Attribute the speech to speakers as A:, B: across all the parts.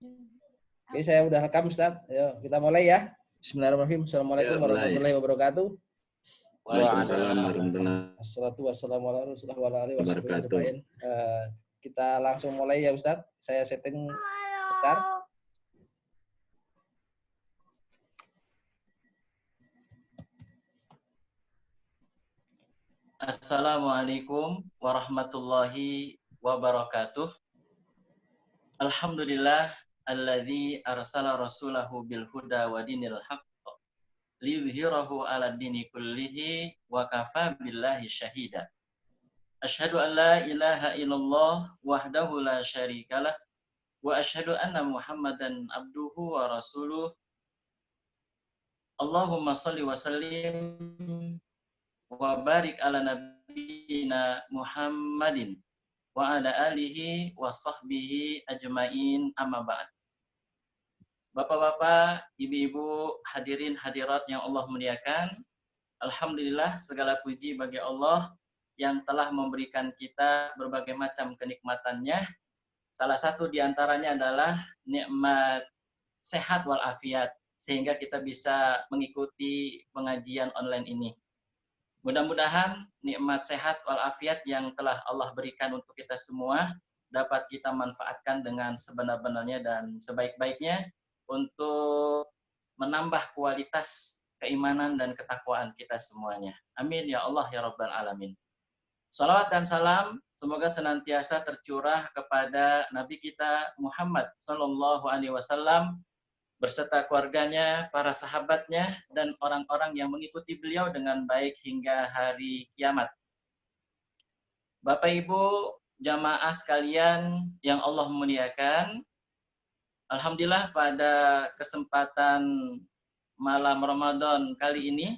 A: Oke, saya udah rekam Ustaz. Ayo kita mulai ya. Bismillahirrahmanirrahim. Assalamualaikum
B: Ya, mulai.
A: warahmatullahi wabarakatuh.
B: Waalaikumsalam warahmatullahi
A: Assalatu wassalamu ala rasulillah wa ala alihi washabihi
B: wabarakatuh.
A: ajmain. Kita langsung mulai ya Ustaz. Saya setting bentar. Assalamualaikum warahmatullahi wabarakatuh. Alhamdulillah alladzi arsala rasulahu bil huda wa dinil haqq liyudhhirahu 'ala dini kullihi wa kafa billahi syahida. Asyhadu an la ilaha illallah wahdahu la syarikalah wa asyhadu anna Muhammadan abduhu wa rasuluh. Allahumma shalli wa sallim wa barik ala nabiyyina Muhammadin wa ala alihi wa sahbihi ajmain, amma ba'd. Bapak-bapak, ibu-ibu, hadirin hadirat yang Allah muliakan, alhamdulillah segala puji bagi Allah yang telah memberikan kita berbagai macam kenikmatannya. Salah satu diantaranya adalah nikmat sehat walafiat, sehingga kita bisa mengikuti pengajian online ini. Mudah-mudahan nikmat sehat walafiat yang telah Allah berikan untuk kita semua dapat kita manfaatkan dengan sebenar-benarnya dan sebaik-baiknya untuk menambah kualitas keimanan dan ketakwaan kita semuanya. Amin ya Allah ya Rabbal Alamin. Salawat dan salam semoga senantiasa tercurah kepada Nabi kita Muhammad Sallallahu Alaihi Wasallam berserta keluarganya, para sahabatnya, dan orang-orang yang mengikuti beliau dengan baik hingga hari kiamat. Bapak Ibu jamaah sekalian yang Allah muliakan, alhamdulillah pada kesempatan malam Ramadan kali ini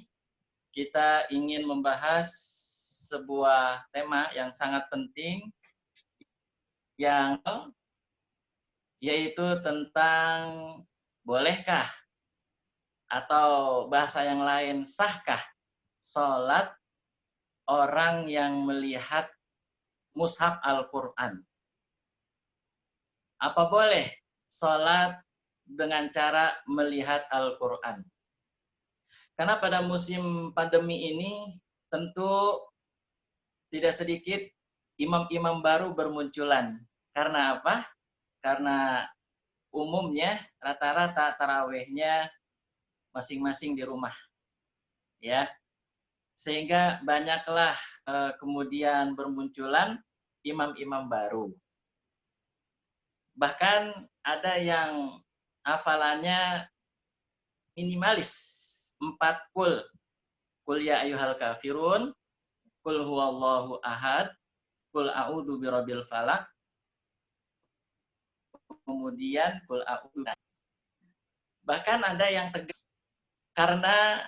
A: kita ingin membahas sebuah tema yang sangat penting, yang yaitu tentang bolehkah atau bahasa yang lain sahkah sholat orang yang melihat mushaf Al-Quran? Apa boleh sholat dengan cara melihat Al-Quran? Karena pada musim pandemi ini tentu tidak sedikit imam-imam baru bermunculan. Karena apa? Karena umumnya rata-rata tarawihnya masing-masing di rumah, ya, sehingga banyaklah kemudian bermunculan imam-imam baru. Bahkan ada yang hafalannya minimalis 4 kul ya ayyuhal kafirun, kul huwallahu ahad, kul a'udzu birabbil falaq, kemudian kul a'udzu. Bahkan ada yang tegas karena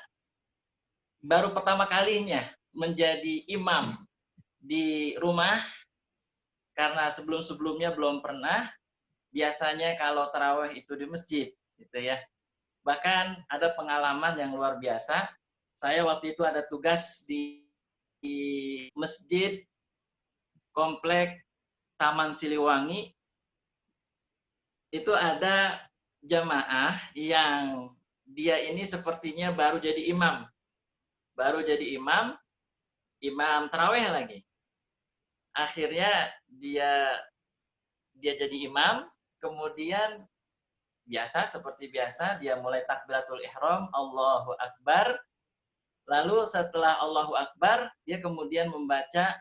A: baru pertama kalinya menjadi imam di rumah, karena sebelum-sebelumnya belum pernah. Biasanya kalau tarawih itu di masjid, gitu ya. Bahkan ada pengalaman yang luar biasa. Saya waktu itu ada tugas di masjid komplek Taman Siliwangi. Itu ada jamaah yang dia ini sepertinya baru jadi imam. Imam tarawih lagi. Akhirnya dia jadi imam, kemudian seperti biasa dia mulai takbiratul ihram, Allahu Akbar. Lalu setelah Allahu Akbar, dia kemudian membaca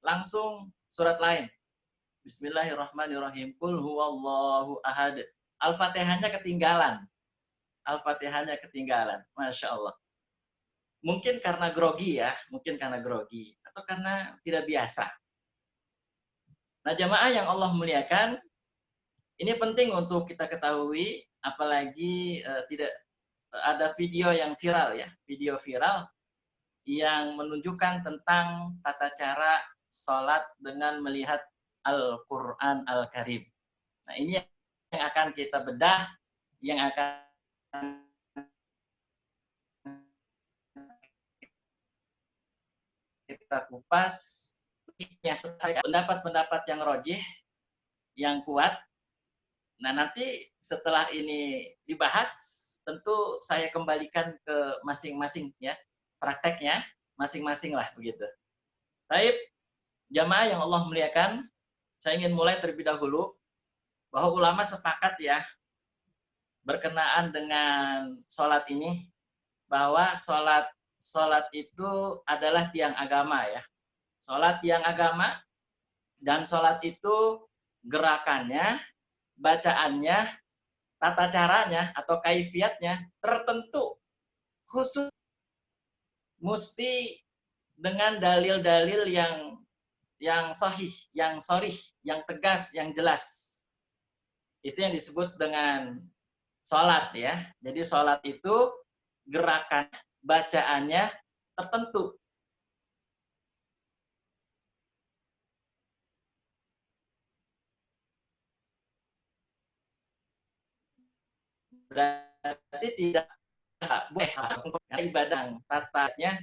A: langsung surat lain. Bismillahirrahmanirrahim. Qul huwallahu ahad. Al-Fatihahnya ketinggalan. Masya Allah. Mungkin karena grogi ya, atau karena tidak biasa. Nah, jamaah yang Allah muliakan, ini penting untuk kita ketahui, apalagi tidak ada video viral yang menunjukkan tentang tata cara sholat dengan melihat Al-Quran Al-Karim. Nah, ini yang akan kita bedah, yang akan kita kupas, pendapat-pendapat yang rojih, yang kuat, Nah, nanti setelah ini dibahas, tentu saya kembalikan ke masing-masing ya, prakteknya masing-masing lah begitu. Baik, jamaah yang Allah muliakan, saya ingin mulai terlebih dahulu bahwa ulama sepakat ya berkenaan dengan sholat ini, bahwa sholat itu adalah tiang agama ya. Sholat tiang agama, dan sholat itu gerakannya, bacaannya, tata caranya atau kaifiatnya tertentu khusus, mesti dengan dalil-dalil yang sahih, yang sharih, yang tegas, yang jelas. Itu yang disebut dengan sholat ya. Jadi sholat itu gerakan bacaannya tertentu. Berarti tidak boleh ibadah tatanya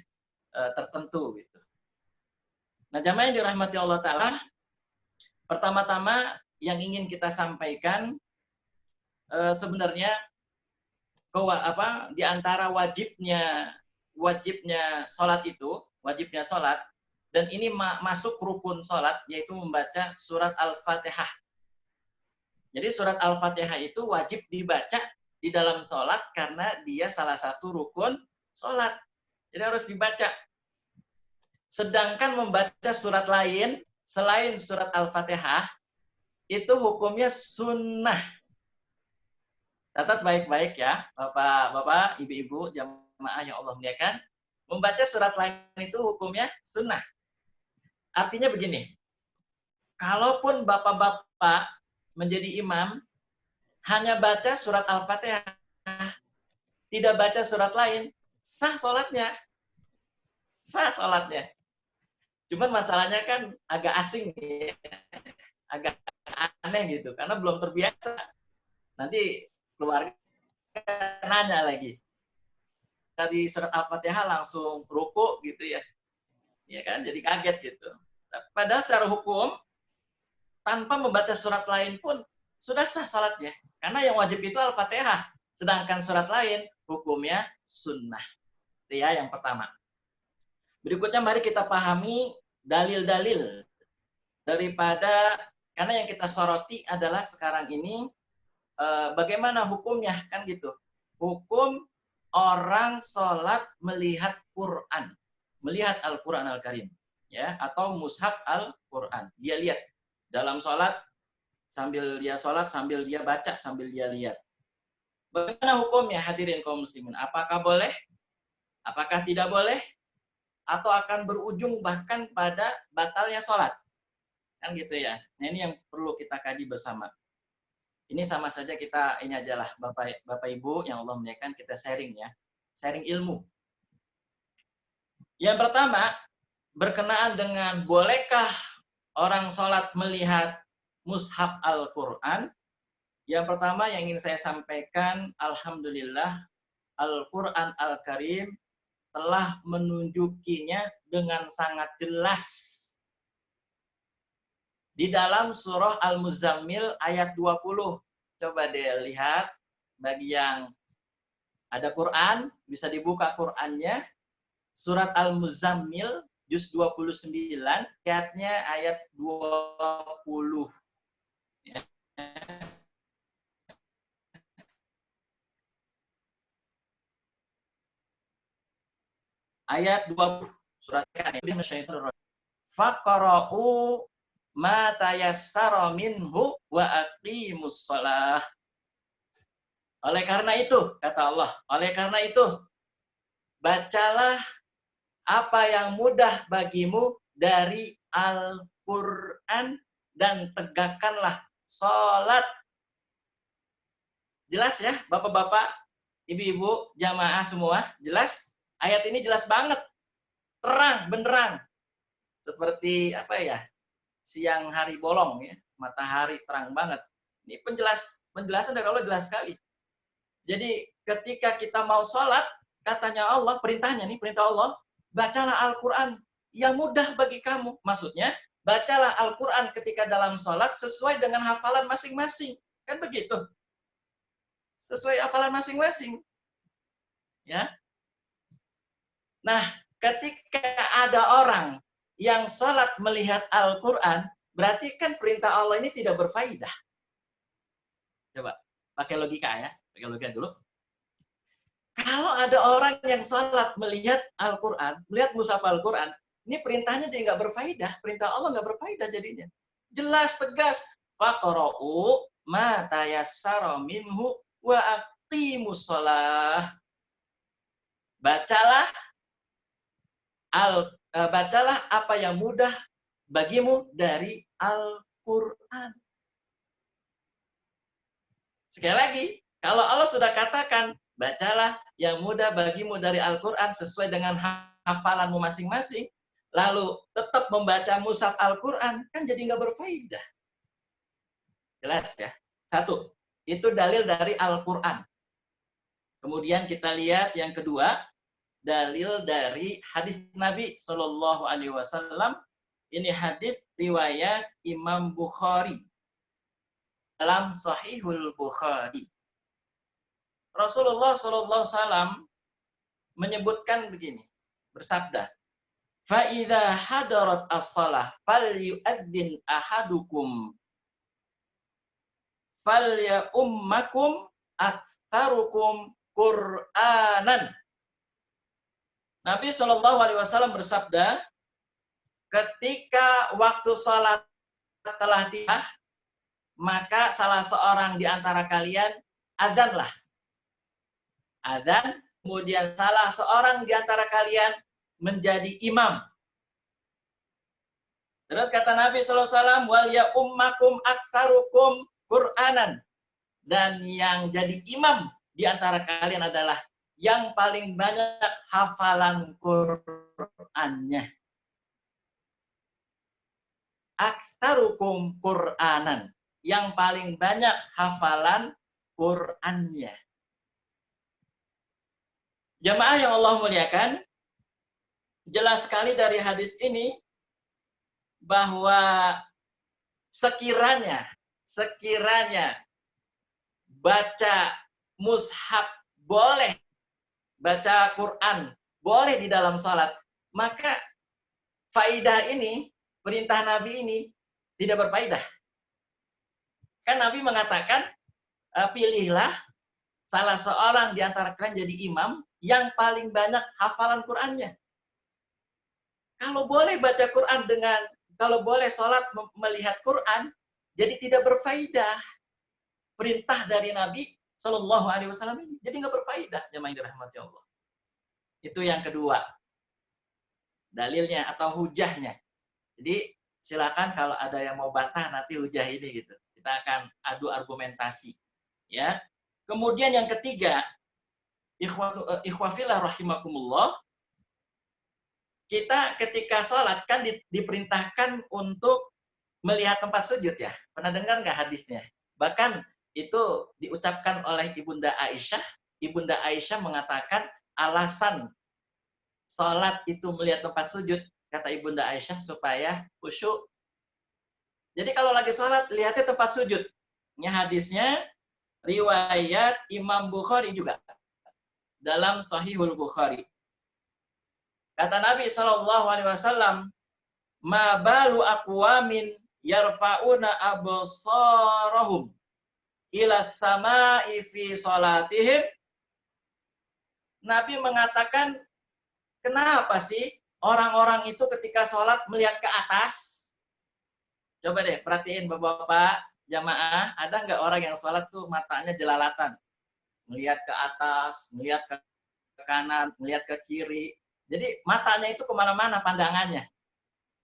A: tertentu gitu. Nah, jamaah yang dirahmati Allah Ta'ala, pertama-tama yang ingin kita sampaikan sebenarnya di antara wajibnya sholat itu, wajibnya sholat, dan ini masuk rukun sholat, yaitu membaca surat Al-Fatihah. Jadi surat Al-Fatihah itu wajib dibaca di dalam sholat karena dia salah satu rukun sholat. Jadi harus dibaca. Sedangkan membaca surat lain selain surat Al-Fatihah itu hukumnya sunnah. Catat baik-baik ya, Bapak, Ibu-ibu, jamaah yang Allah muliakan. Membaca surat lain itu hukumnya sunnah. Artinya begini, kalaupun bapak-bapak menjadi imam, hanya baca surat Al-Fatihah, tidak baca surat lain, sah sholatnya. Sah sholatnya. Cuman masalahnya kan agak asing, ya. Agak aneh gitu, karena belum terbiasa. Nanti keluarga nanya lagi. Dari surat Al-Fatihah langsung ruku gitu ya. Ya kan, jadi kaget gitu. Padahal secara hukum, tanpa membaca surat lain pun sudah sah salatnya. Karena yang wajib itu Al-Fatihah. Sedangkan surat lain hukumnya sunnah. Itu ya yang pertama. Berikutnya mari kita pahami dalil-dalil daripada, karena yang kita soroti adalah sekarang ini bagaimana hukumnya kan gitu. Hukum orang sholat melihat Quran. Melihat Al-Quran Al-Karim. Ya, atau mushaf Al-Quran. Dia lihat. Dalam sholat, sambil dia sholat, sambil dia baca, sambil dia lihat. Bagaimana hukumnya hadirin kaum muslimin? Apakah boleh? Apakah tidak boleh? Atau akan berujung bahkan pada batalnya sholat? Kan gitu ya. Nah, ini yang perlu kita kaji bersama. Ini sama saja kita, ini adalah Bapak Ibu yang Allah muliakan, kita sharing ya. Sharing ilmu. Yang pertama, berkenaan dengan bolehkah orang sholat melihat mushaf Al-Quran. Yang pertama yang ingin saya sampaikan, alhamdulillah, Al-Quran Al-Karim telah menunjukinya dengan sangat jelas. Di dalam surah Al-Muzammil ayat 20. Coba deh lihat, bagi yang ada Quran, bisa dibuka Qurannya. Surat Al-Muzammil, juz 29, ayatnya ayat 20. Ya. Ayat 20, surat Faqra'u ma tayassara minhu wa aqimus shalah. Oleh karena itu, kata Allah, oleh karena itu, bacalah apa yang mudah bagimu dari Al-Quran dan tegakkanlah sholat. Jelas ya, bapak-bapak, ibu-ibu, jamaah semua, jelas? Ayat ini jelas banget, terang, beneran. Seperti apa ya, siang hari bolong ya, matahari terang banget. Ini penjelasan dari Allah jelas sekali. Jadi ketika kita mau sholat, katanya Allah, perintahnya nih, perintah Allah, bacalah Al-Quran yang mudah bagi kamu. Maksudnya, bacalah Al-Quran ketika dalam sholat sesuai dengan hafalan masing-masing. Kan begitu. Sesuai hafalan masing-masing. Ya. Nah, ketika ada orang yang sholat melihat Al-Quran, berarti kan perintah Allah ini tidak berfaedah. Coba, pakai logika ya. Pakai logika dulu. Kalau ada orang yang sholat melihat Al-Quran, melihat mushaf Al-Quran, ini perintahnya jadi nggak berfaedah. Perintah Allah nggak berfaedah jadinya. Jelas, tegas. Faqra'u ma tayassara minhu wa aqimus shalah. Bacalah bacalah apa yang mudah bagimu dari Al-Quran. Sekali lagi, kalau Allah sudah katakan, bacalah yang mudah bagimu dari Al-Quran sesuai dengan hafalanmu masing-masing, lalu tetap membaca mushaf Al-Quran, kan jadi nggak berfaedah. Jelas ya? Satu, itu dalil dari Al-Quran. Kemudian kita lihat yang kedua, dalil dari hadis Nabi Shallallahu Alaihi Wasallam. Ini hadis riwayat Imam Bukhari dalam Sahihul Bukhari. Rasulullah Shallallahu Alaihi Wasallam menyebutkan begini, bersabda, "Fa'idha hadarat as-salah, falyu'adzin ahadukum, falyummakum aktsarukum Qur'anan." Nabi Shallallahu Alaihi Wasallam bersabda, ketika waktu sholat telah tiba, maka salah seorang di antara kalian adzanlah. Adzan, kemudian salah seorang di antara kalian menjadi imam. Terus kata Nabi Shallallahu Alaihi Wasallam, wal ya ummakum aktsarukum Qur'anan. Dan yang jadi imam di antara kalian adalah yang paling banyak hafalan Qur'annya. Aktsarukum Qur'anan. Yang paling banyak hafalan Qur'annya. Jamaah yang Allah muliakan, jelas sekali dari hadis ini bahwa sekiranya baca mushaf boleh, baca Quran boleh di dalam sholat, maka faidah ini, perintah Nabi ini tidak berfaedah. Kan Nabi mengatakan, pilihlah salah seorang di antara kalian jadi imam yang paling banyak hafalan Qur'annya. Kalau boleh baca Quran kalau boleh sholat melihat Quran, jadi tidak berfaedah. Perintah dari Nabi Shallallahu Alaihi Wasallam ini jadi nggak berfaedah, jemaah yang dirahmati Allah. Itu yang kedua, dalilnya atau hujahnya. Jadi silakan kalau ada yang mau bantah nanti hujah ini gitu. Kita akan adu argumentasi, ya. Kemudian yang ketiga, ikhwafillah rahimakumullah, kita ketika sholat kan diperintahkan untuk melihat tempat sujud ya. Pernah dengar nggak hadisnya? Bahkan itu diucapkan oleh Ibunda Aisyah. Ibunda Aisyah mengatakan alasan sholat itu melihat tempat sujud, kata Ibunda Aisyah, supaya khusyuk. Jadi kalau lagi sholat, lihatnya tempat sujud. Ini hadisnya riwayat Imam Bukhari juga dalam Sahihul Bukhari. Kata Nabi SAW, ma balu aqwamin yarfa'una absarahum ila sama'i fi salatihim. Nabi mengatakan, kenapa sih orang-orang itu ketika sholat melihat ke atas? Coba deh perhatiin bapak-bapak, jamaah, ada nggak orang yang sholat tuh matanya jelalatan? Melihat ke atas, melihat ke kanan, melihat ke kiri. Jadi matanya itu kemana-mana pandangannya.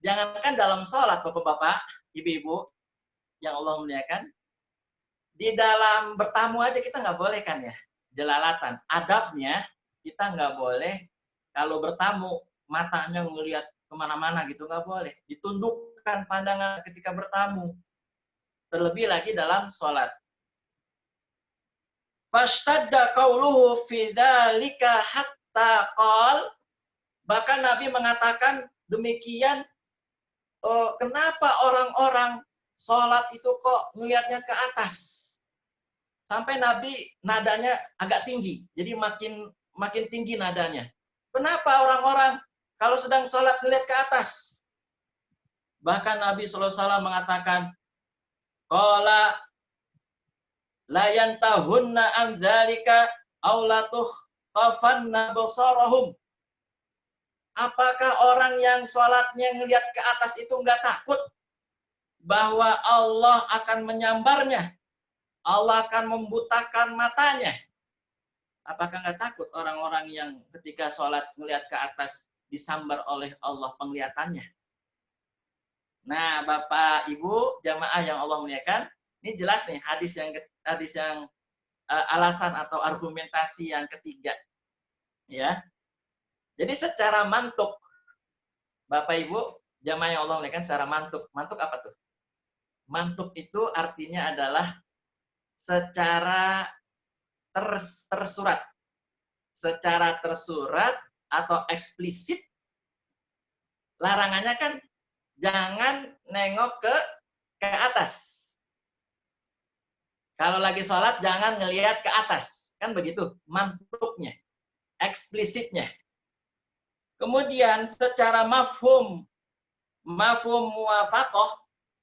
A: Jangankan dalam sholat, bapak-bapak, ibu-ibu, yang Allah muliakan, di dalam bertamu aja kita nggak boleh kan ya, jelalatan. Adabnya, kita nggak boleh, kalau bertamu, matanya ngelihat kemana-mana gitu, nggak boleh. Ditundukkan pandangan ketika bertamu. Terlebih lagi dalam sholat. Fashtadda qauluhu fi dzalika hatta qal, bahkan Nabi mengatakan demikian, kenapa orang-orang sholat itu kok ngelihatnya ke atas? Sampai Nabi nadanya agak tinggi. Jadi makin tinggi nadanya. Kenapa orang-orang kalau sedang sholat melihat ke atas? Bahkan Nabi SAW mengatakan, qala la yantahunna an dzalika aw la tukhtafanna basarahum. Apakah orang yang sholatnya ngelihat ke atas itu enggak takut bahwa Allah akan menyambarnya? Allah akan membutakan matanya. Apakah enggak takut orang-orang yang ketika sholat ngelihat ke atas disambar oleh Allah penglihatannya? Nah, Bapak Ibu jamaah yang Allah muliakan, ini jelas nih hadis yang alasan atau argumentasi yang ketiga. Ya. Jadi secara mantuk, Bapak Ibu jamaah yang Allah muliakan, secara mantuk. Mantuk apa tuh? Mantuk itu artinya adalah secara tersurat. Secara tersurat atau eksplisit. Larangannya kan jangan nengok ke atas. Kalau lagi sholat jangan ngelihat ke atas. Kan begitu mantuknya, eksplisitnya. Kemudian secara mafhum muwafaqah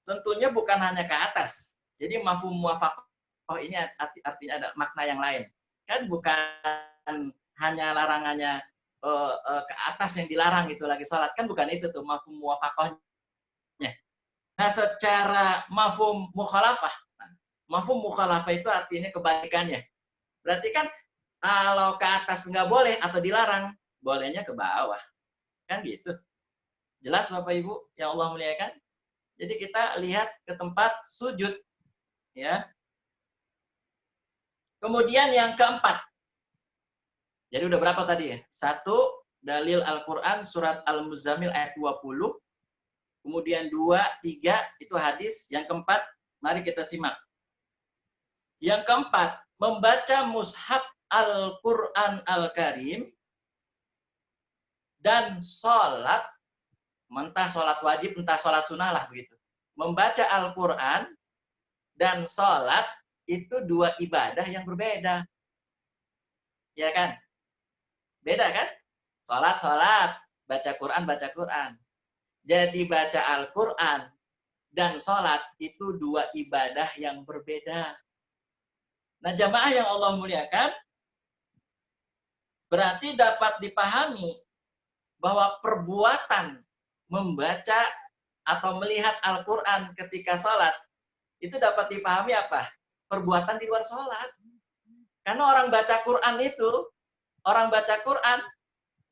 A: tentunya bukan hanya ke atas. Jadi mafhum muwafaqah ini artinya ada makna yang lain. Kan bukan hanya larangannya ke atas yang dilarang gitu lagi sholat. Kan bukan itu tuh mafhum muwafaqahnya. Nah, secara mafhum mukhalafah. Mafhum mukhalafah itu artinya kebalikannya. Berarti kan kalau ke atas nggak boleh atau dilarang, bolehnya ke bawah. Kan gitu. Jelas Bapak Ibu yang Allah muliakan? Jadi kita lihat ke tempat sujud. Ya. Kemudian yang keempat. Jadi udah berapa tadi ya? 1, dalil Al-Quran surat Al-Muzammil ayat 20. Kemudian 2, 3, itu hadis. Yang keempat, mari kita simak. Yang keempat, membaca mushaf Al-Quran Al-Karim dan sholat, entah sholat wajib, entah sholat sunnah lah begitu. Membaca Al-Quran dan sholat itu 2 ibadah yang berbeda. Ya kan? Beda kan? Sholat, baca Quran. Jadi baca Al-Quran dan sholat itu 2 ibadah yang berbeda. Nah, jamaah yang Allah muliakan, berarti dapat dipahami bahwa perbuatan membaca atau melihat Al-Quran ketika sholat, itu dapat dipahami apa? Perbuatan di luar sholat. Karena orang baca Quran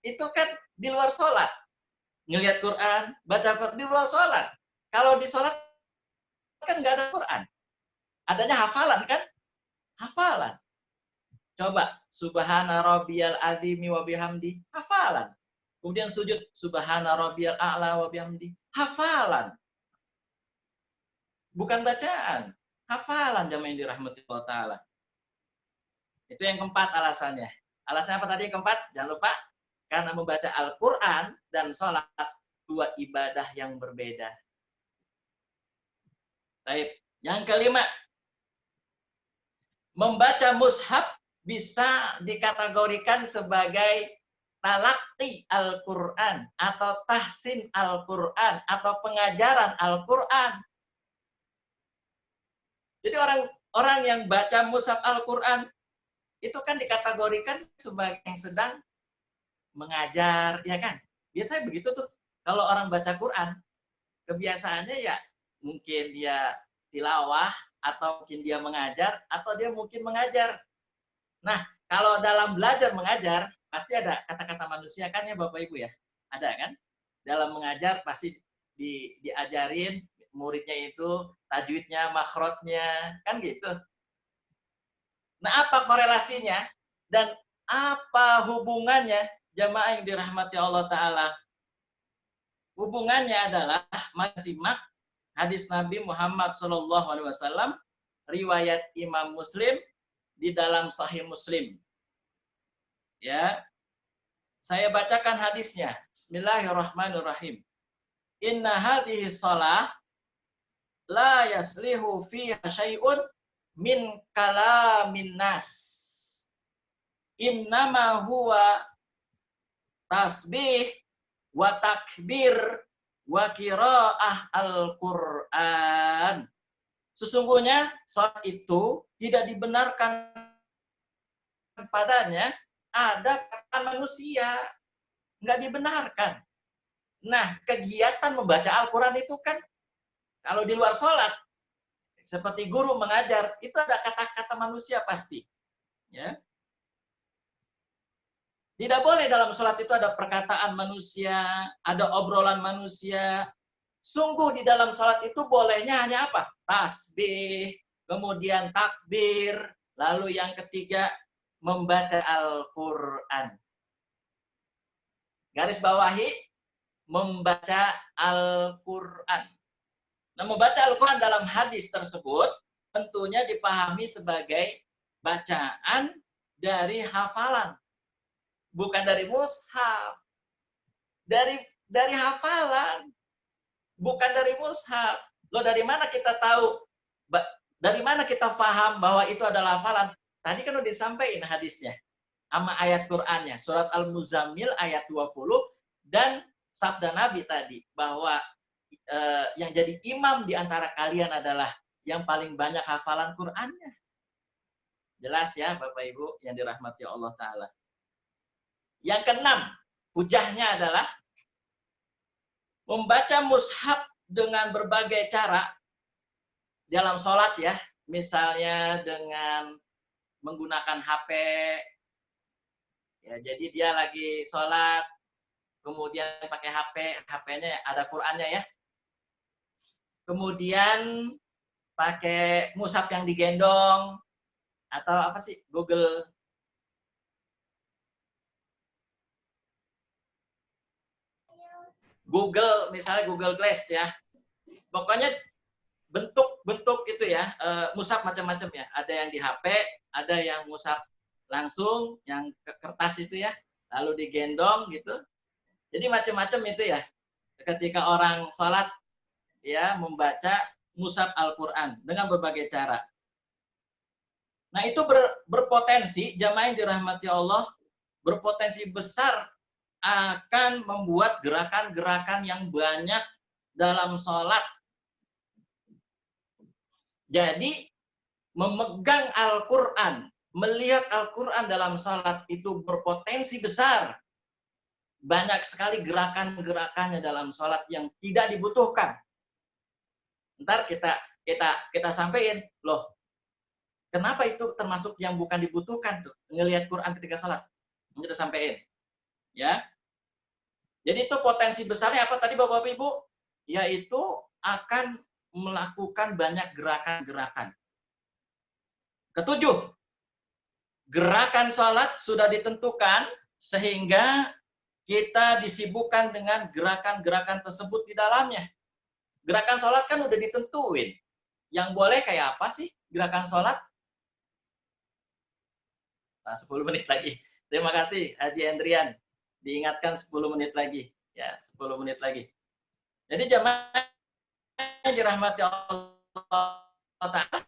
A: itu kan di luar sholat. Ngelihat Quran, baca Quran di luar sholat. Kalau di sholat kan nggak ada Quran. Adanya hafalan kan? Hafalan. Coba, subhana rabbiyal azimi wa bihamdi, hafalan. Kemudian sujud, subhana rabbiyal a'la wa bihamdi, hafalan. Bukan bacaan, hafalan jamaah yang dirahmati Allah Ta'ala. Itu yang keempat alasannya. Alasannya apa tadi yang keempat? Jangan lupa, karena membaca Al-Quran dan sholat 2 ibadah yang berbeda. Baik, yang kelima, membaca mushaf bisa dikategorikan sebagai talaqi Al-Quran atau tahsin Al-Quran atau pengajaran Al-Quran. Jadi orang yang baca mushaf Al-Quran itu kan dikategorikan sebagai yang sedang mengajar, ya kan? Biasanya begitu tuh. Kalau orang baca Quran, kebiasaannya ya mungkin dia tilawah, atau mungkin dia mengajar, atau dia mungkin mengajar. Nah, kalau dalam belajar mengajar, pasti ada kata-kata manusia kan ya Bapak Ibu ya? Ada kan? Dalam mengajar pasti diajarin muridnya itu tajwidnya, makhrajnya, kan gitu. Nah, apa korelasinya dan apa hubungannya jamaah yang dirahmati Allah Ta'ala? Hubungannya adalah simak hadis Nabi Muhammad SAW, riwayat Imam Muslim di dalam Sahih Muslim. Ya, saya bacakan hadisnya. Bismillahirrahmanirrahim. Inna hadhihi shalah la yaslihu fiha syai'un min kalamin nas. Innama huwa tasbih wa takbir wa qiraah Al-Qur'an. Sesungguhnya salat itu tidak dibenarkan padanya ada kata manusia, nggak dibenarkan. Nah, kegiatan membaca Al-Quran itu kan kalau di luar sholat, seperti guru mengajar, itu ada kata-kata manusia pasti. Ya. Tidak boleh dalam sholat itu ada perkataan manusia, ada obrolan manusia. Sungguh di dalam sholat itu bolehnya hanya apa? Tasbih, kemudian takbir, lalu yang ketiga membaca Al-Quran. Garis bawahi, membaca Al-Quran. Nah, membaca Al-Quran dalam hadis tersebut tentunya dipahami sebagai bacaan dari hafalan. Bukan dari mushaf. Dari hafalan. Bukan dari mushaf. Loh, dari mana kita tahu? Dari mana kita paham bahwa itu adalah hafalan? Tadi kan udah disampaikan hadisnya. Sama ayat Qur'annya. Surat Al-Muzammil ayat 20. Dan sabda Nabi tadi. Bahwa yang jadi imam di antara kalian adalah yang paling banyak hafalan Qur'annya. Jelas ya Bapak Ibu yang dirahmati Allah Ta'ala. Yang keenam, hujahnya adalah membaca mushaf dengan berbagai cara dalam sholat ya. Misalnya dengan menggunakan HP. Ya, jadi dia lagi sholat, kemudian pakai HP, HP-nya ada Qur'annya ya. Kemudian pakai mushaf yang digendong, atau apa sih, Google misalnya Google Glass ya. Pokoknya bentuk-bentuk itu ya, mushaf macam-macam ya. Ada yang di HP, ada yang mushaf langsung, yang kertas itu ya, lalu digendong gitu. Jadi macam-macam itu ya. Ketika orang sholat ya membaca mushaf Al-Quran dengan berbagai cara. Nah itu berpotensi, jamaah yang dirahmati Allah, berpotensi besar akan membuat gerakan-gerakan yang banyak dalam sholat. Jadi, memegang Al-Quran, melihat Al-Quran dalam sholat itu berpotensi besar. Banyak sekali gerakan-gerakannya dalam sholat yang tidak dibutuhkan. Ntar kita sampaikan, loh, kenapa itu termasuk yang bukan dibutuhkan tuh, ngelihat Quran ketika sholat? Kita sampaikan. Ya. Jadi itu potensi besarnya apa tadi Bapak Ibu? Yaitu akan melakukan banyak gerakan-gerakan. Ketujuh, gerakan sholat sudah ditentukan sehingga kita disibukkan dengan gerakan-gerakan tersebut di dalamnya. Gerakan sholat kan udah ditentuin. Yang boleh kayak apa sih gerakan sholat? Nah, 10 menit lagi. Terima kasih Haji Andrian. Diingatkan 10 menit lagi. Ya, 10 menit lagi. Jadi jamaah dirahmati Allah Ta'ala.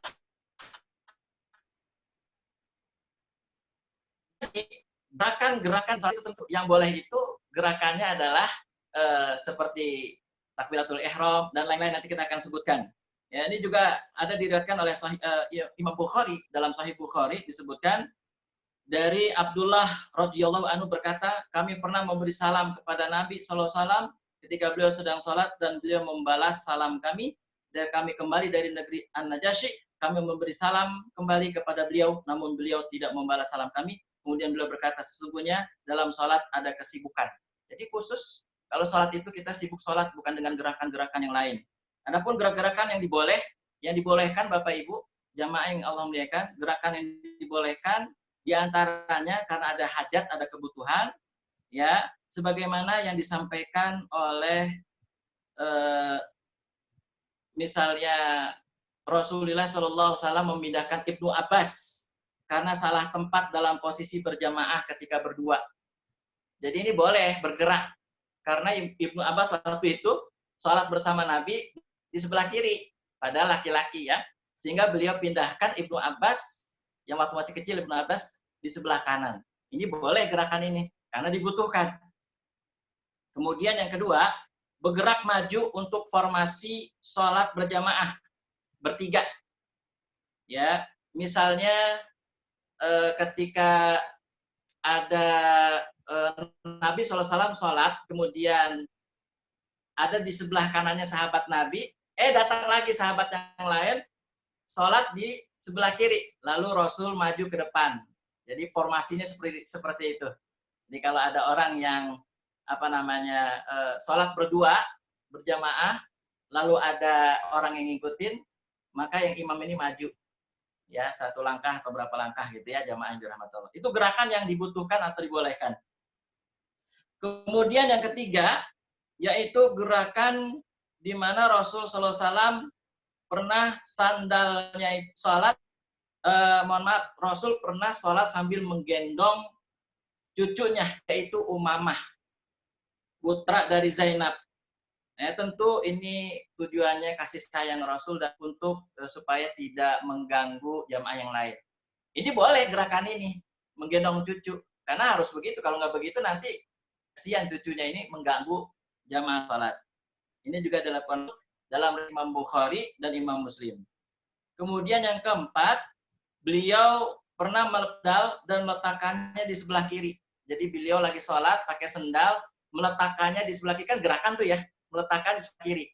A: Gerakan-gerakan itu tentu yang boleh itu gerakannya adalah seperti takbiratul ihram dan lain-lain, nanti kita akan sebutkan. Ya, ini juga ada diriwayatkan oleh Imam Bukhari, dalam Sahih Bukhari disebutkan dari Abdullah radhiyallahu anhu berkata, kami pernah memberi salam kepada Nabi SAW ketika beliau sedang sholat dan beliau membalas salam kami. Dan kami kembali dari negeri An-Najasyi, kami memberi salam kembali kepada beliau, namun beliau tidak membalas salam kami. Kemudian beliau berkata, sesungguhnya dalam sholat ada kesibukan. Jadi khusus kalau sholat itu kita sibuk sholat, bukan dengan gerakan-gerakan yang lain. Adapun gerak-gerakan yang dibolehkan Bapak Ibu, jamaah yang Allah muliakan, gerakan yang dibolehkan di antaranya karena ada hajat, ada kebutuhan, ya, sebagaimana yang disampaikan oleh misalnya Rasulullah SAW memindahkan Ibnu Abbas karena salah tempat dalam posisi berjamaah ketika berdua. Jadi ini boleh bergerak karena Ibnu Abbas waktu itu sholat bersama Nabi di sebelah kiri, padahal laki-laki ya. sehingga beliau pindahkan Ibnu Abbas yang waktu masih kecil, Ibnu Abbas di sebelah kanan. Ini boleh gerakan ini karena dibutuhkan. Kemudian yang kedua, bergerak maju untuk formasi sholat berjamaah bertiga. Ya, misalnya ketika ada Nabi SAW sholat, kemudian ada di sebelah kanannya sahabat Nabi, datang lagi sahabat yang lain, sholat di sebelah kiri, lalu Rasul maju ke depan. Jadi formasinya seperti itu. Jadi kalau ada orang yang sholat berdua berjamaah, lalu ada orang yang ngikutin, maka yang imam ini maju. Ya, satu langkah atau berapa langkah gitu ya, jamaah yang dirahmati Allah. Itu gerakan yang dibutuhkan atau dibolehkan. Kemudian yang ketiga, yaitu gerakan di mana Rasul SAW pernah sandalnya sholat, Rasul pernah sholat sambil menggendong cucunya, yaitu Umamah, putra dari Zainab. Tentu ini tujuannya kasih sayang Rasul dan untuk supaya tidak mengganggu jamaah yang lain. Ini boleh gerakan ini, menggendong cucu. Karena harus begitu, kalau nggak begitu nanti kasihan cucunya ini mengganggu jamaah salat. Ini juga dilakukan dalam Imam Bukhari dan Imam Muslim. Kemudian yang keempat, beliau pernah meledal dan meletakkannya di sebelah kiri. Jadi beliau lagi sholat pakai sendal, meletakkannya di sebelah kiri, kan gerakan tuh ya, meletakkan di sebelah kiri.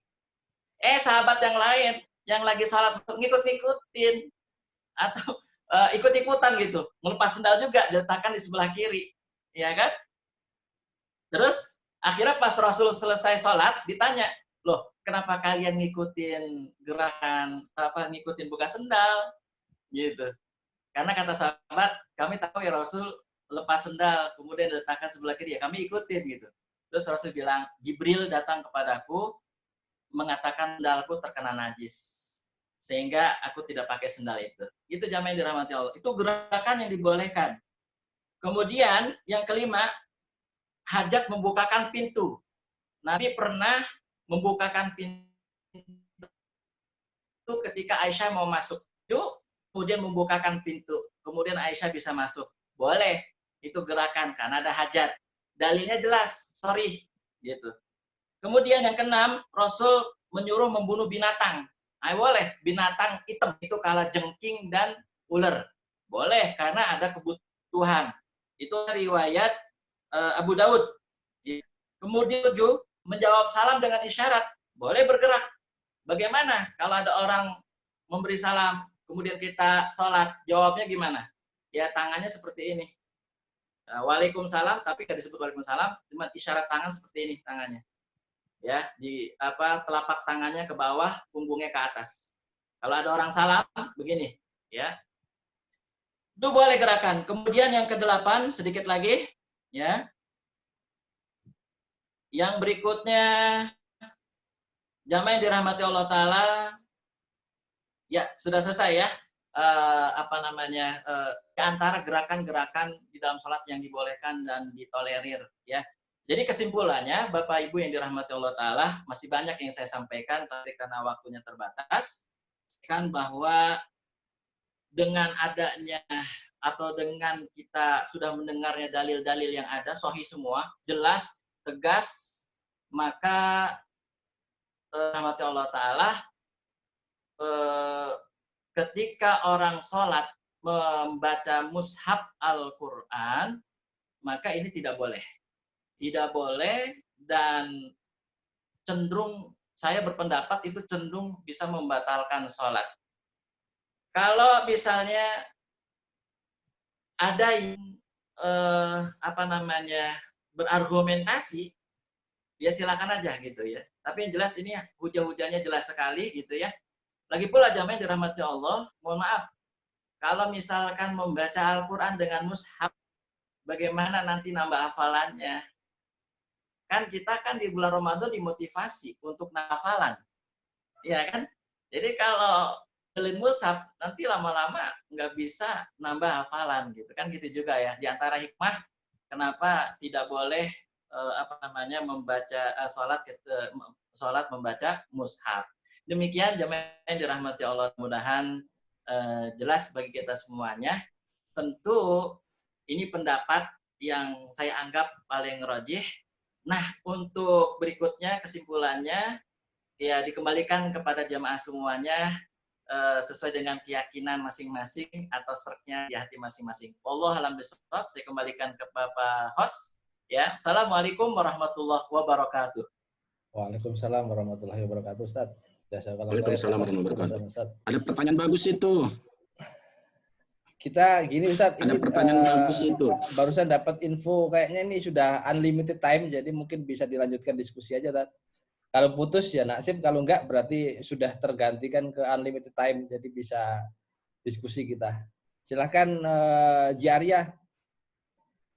A: Sahabat yang lain yang lagi sholat ngikut-ngikutin atau ikut-ikutan gitu, melepas sendal juga diletakkan di sebelah kiri, ya kan? Terus akhirnya pas Rasul selesai sholat ditanya, loh kenapa kalian ngikutin gerakan ngikutin buka sendal gitu? Karena kata sahabat, kami tahu ya Rasul lepas sendal kemudian diletakkan sebelah kiri, ya kami ikutin gitu. Terus Rasul bilang, Jibril datang kepadaku mengatakan sendalku terkena najis, sehingga aku tidak pakai sendal itu. Itu jamaah yang dirahmati Allah. Itu gerakan yang dibolehkan. Kemudian yang kelima, hajat membukakan pintu. Nabi pernah membukakan pintu ketika Aisyah mau masuk. Kemudian membukakan pintu. Kemudian Aisyah bisa masuk. Boleh. Itu gerakan karena ada hajat. Dalilnya jelas, sorry. Gitu. Kemudian yang keenam, Rasul menyuruh membunuh binatang. Boleh, binatang hitam itu kalah jengking dan ular. Boleh, karena ada kebutuhan. Itu riwayat Abu Daud. Kemudian 7, menjawab salam dengan isyarat. Boleh bergerak. Bagaimana kalau ada orang memberi salam, kemudian kita sholat, jawabnya gimana? Ya tangannya seperti ini. Waalaikumsalam, tapi tidak disebut waalaikumsalam, cuma isyarat tangan seperti ini tangannya. Ya, di telapak tangannya ke bawah, punggungnya ke atas. Kalau ada orang salam begini, ya. Itu boleh gerakan. Kemudian yang ke-8 sedikit lagi, ya. Yang berikutnya jamaah yang dirahmati Allah taala, ya, sudah selesai ya. Di antara gerakan-gerakan di dalam sholat yang dibolehkan dan ditolerir, ya. Jadi kesimpulannya, Bapak Ibu yang dirahmati Allah Ta'ala, masih banyak yang saya sampaikan, tapi karena waktunya terbatas, kan bahwa dengan adanya atau dengan kita sudah mendengarnya dalil-dalil yang ada, sahih semua, jelas, tegas, maka rahmati Allah Ta'ala, ketika orang sholat membaca mushaf Al-Quran, maka ini tidak boleh. Tidak boleh dan cenderung, saya berpendapat itu cenderung bisa membatalkan sholat. Kalau misalnya ada yang berargumentasi, ya silakan aja gitu ya. Tapi yang jelas ini hujah-hujahnya jelas sekali gitu ya. Lagi pula jamaah yang dirahmati Allah, mohon maaf, kalau misalkan membaca Al-Quran dengan mushaf, bagaimana nanti nambah hafalannya? Kan kita kan di bulan Ramadan dimotivasi untuk hafalan, ya kan? Jadi kalau beli mushaf nanti lama-lama nggak bisa nambah hafalan gitu kan, gitu juga ya. Di antara hikmah kenapa tidak boleh membaca sholat membaca mushaf. Demikian jemaah yang dirahmati Allah, mudah-mudahan jelas bagi kita semuanya. Tentu ini pendapat yang saya anggap paling rajih. Nah, untuk berikutnya kesimpulannya ya dikembalikan kepada jemaah semuanya sesuai dengan keyakinan masing-masing atau serknya di hati masing-masing. Allah alam bisawab. Saya kembalikan ke Bapak host. Ya, Assalamualaikum warahmatullahi wabarakatuh.
C: Waalaikumsalam warahmatullahi wabarakatuh, Ustaz.
B: Waalaikumsalam warahmatullahi wabarakatuh. Ada pertanyaan bagus itu.
C: Kita gini Ustaz,
B: Ada
C: ini
B: pertanyaan bagus itu.
C: barusan dapat info kayaknya ini sudah unlimited time, jadi mungkin bisa dilanjutkan diskusi aja, Ustaz. Kalau putus ya nasib, kalau enggak berarti sudah tergantikan ke unlimited time, jadi bisa diskusi kita. Silakan Jiaria,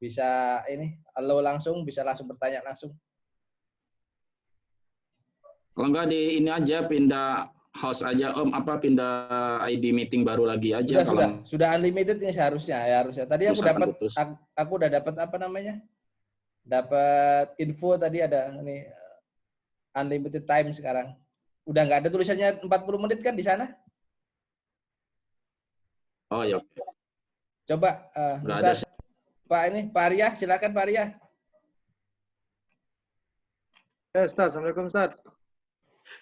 C: bisa ini, halo langsung, bisa langsung bertanya langsung.
B: Kalau enggak di ini aja pindah host aja Om, pindah ID meeting baru lagi aja
C: Sudah unlimited ini seharusnya ya harusnya. Tadi aku udah dapat apa namanya? Dapat info tadi ada nih unlimited time sekarang. Udah nggak ada tulisannya 40 menit kan di sana?
B: Oh ya.
C: Coba Ustaz, Pak Arya, silakan Pak Arya.
D: Ya Ustaz, Assalamualaikum Ustaz.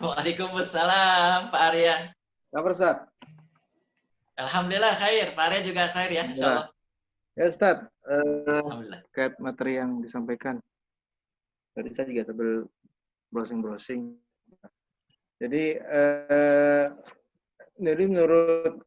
A: Waalaikumsalam Pak Arya.
D: Kabar Ustaz?
A: Alhamdulillah khair. Pak Arya juga khair ya, insyaallah.
D: Ya Ustaz,
A: Alhamdulillah.
D: terkait materi yang disampaikan. Tadi saya juga sambil browsing. Jadi menurut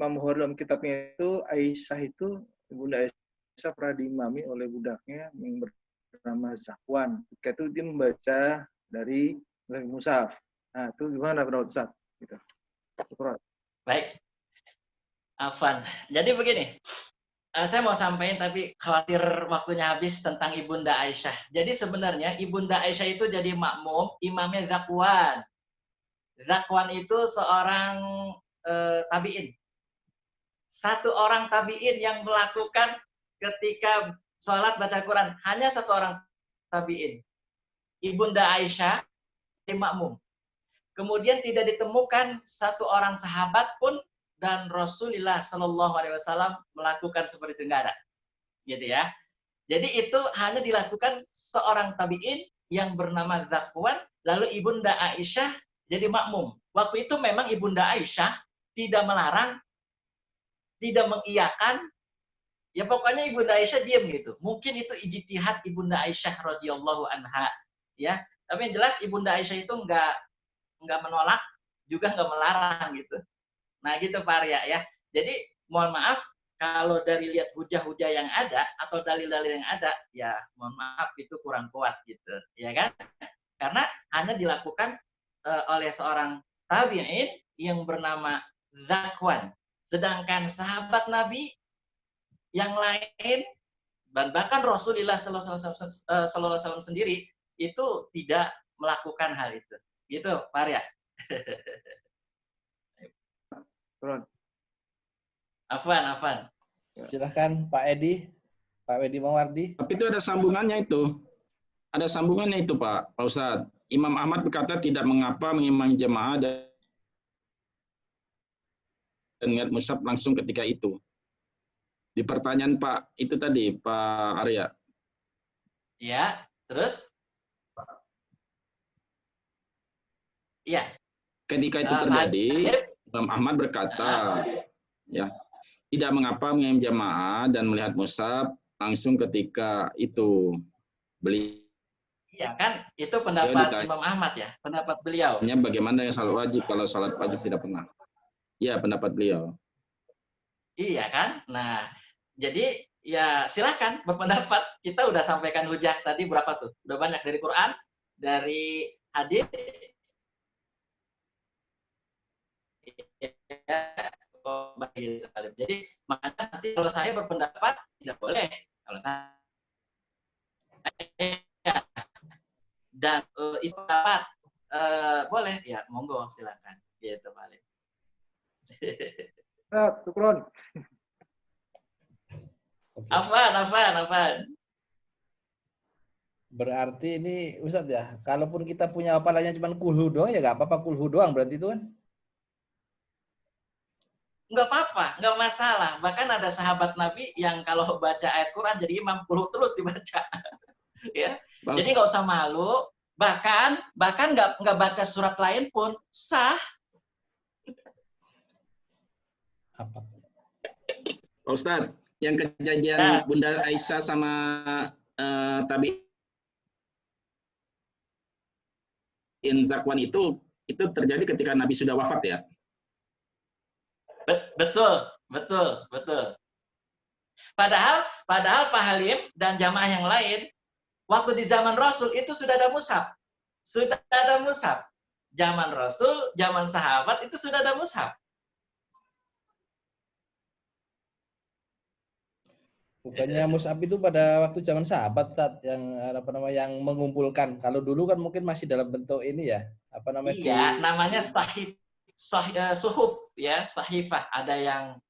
D: Imam Bukhari dalam kitabnya itu, Aisyah itu, Bunda Aisyah pernah diimami oleh budaknya yang bernama Zakwan. Ketika itu dia membaca dari mushaf. Nah, itu gimana menurut Ustaz? Gitu.
A: Baik. Afwan. Jadi begini, saya mau sampaikan tapi khawatir waktunya habis tentang Ibunda Aisyah. Jadi sebenarnya Ibunda Aisyah itu jadi makmum, imamnya Zakwan. Zakwan itu seorang tabi'in. Satu orang tabi'in yang melakukan ketika sholat baca Quran. Hanya satu orang tabi'in. Ibunda Aisyah makmum. Kemudian tidak ditemukan satu orang sahabat pun dan Rasulullah Shallallahu Alaihi Wasallam melakukan seperti itu, enggak ada, gitu ya. Jadi itu hanya dilakukan seorang tabiin yang bernama Zakwan, lalu Ibunda Aisyah jadi makmum. Waktu itu memang Ibunda Aisyah tidak melarang, tidak mengiyakan, ya pokoknya Ibunda Aisyah diam gitu. Mungkin itu ijtihad Ibunda Aisyah radhiyallahu anha, ya. Tapi yang jelas Ibunda Aisyah itu nggak menolak, juga nggak melarang gitu. Nah gitu Pak Arya ya. Jadi mohon maaf kalau dari lihat hujah-hujah yang ada atau dalil-dalil yang ada, ya mohon maaf itu kurang kuat gitu, ya kan? Karena hanya dilakukan oleh seorang tabi'in yang bernama Zakwan. Sedangkan sahabat Nabi yang lain dan bahkan Rasulullah Sallallahu Alaihi Wasallam sendiri itu tidak melakukan hal itu. Gitu, Pak Arya. Afwan.
C: Silahkan Pak Edi Mawardi.
B: Tapi itu ada sambungannya itu. Ada sambungannya itu Pak Ustadz. Imam Ahmad berkata tidak mengapa mengimami jemaah dan ingat mushaf langsung ketika itu. Di pertanyaan Pak itu tadi Pak Arya.
A: Ya, terus? Iya.
B: Ketika itu terjadi, Imam Ahmad berkata, ya, tidak mengapa mengimam jamaah dan melihat mushaf langsung ketika itu.
A: Iya kan, itu pendapat Imam Ahmad ya, pendapat beliau.
B: Bagaimana yang salat wajib kalau salat wajib tidak pernah? Ya, pendapat beliau.
A: Iya kan? Nah, jadi ya silakan berpendapat. Kita udah sampaikan hujah tadi berapa tuh? Udah banyak dari Quran, dari hadis. Jadi makanya nanti kalau saya berpendapat tidak boleh. Kalau saya dan itu dapat boleh ya monggo silakan gitu paling.
D: Syukron.
A: Afan.
C: Berarti ini Ustadz ya, kalaupun kita punya hafalannya cuma kulhu doang ya nggak apa-apa, kulhu doang berarti itu kan?
A: Nggak apa-apa, nggak masalah. Bahkan ada sahabat Nabi yang kalau baca ayat Quran jadi imam, kulhu terus dibaca. Ya, jadi nggak usah malu. Bahkan nggak baca surat lain pun sah.
C: Apa?
B: Pak Ustadz, yang kejadian Bunda Aisyah sama tabi'in Zakwan itu terjadi ketika Nabi sudah wafat ya?
A: Betul. Padahal Pak Halim dan jamaah yang lain, waktu di zaman Rasul itu sudah ada mushaf. Zaman Rasul, zaman sahabat itu sudah ada mushaf.
C: Bukannya mushaf itu pada waktu zaman sahabat yang apa namanya yang mengumpulkan. Kalau dulu kan mungkin masih dalam bentuk ini ya, apa namanya?
A: Iya, namanya suhuf ya, sahifah. Ada yang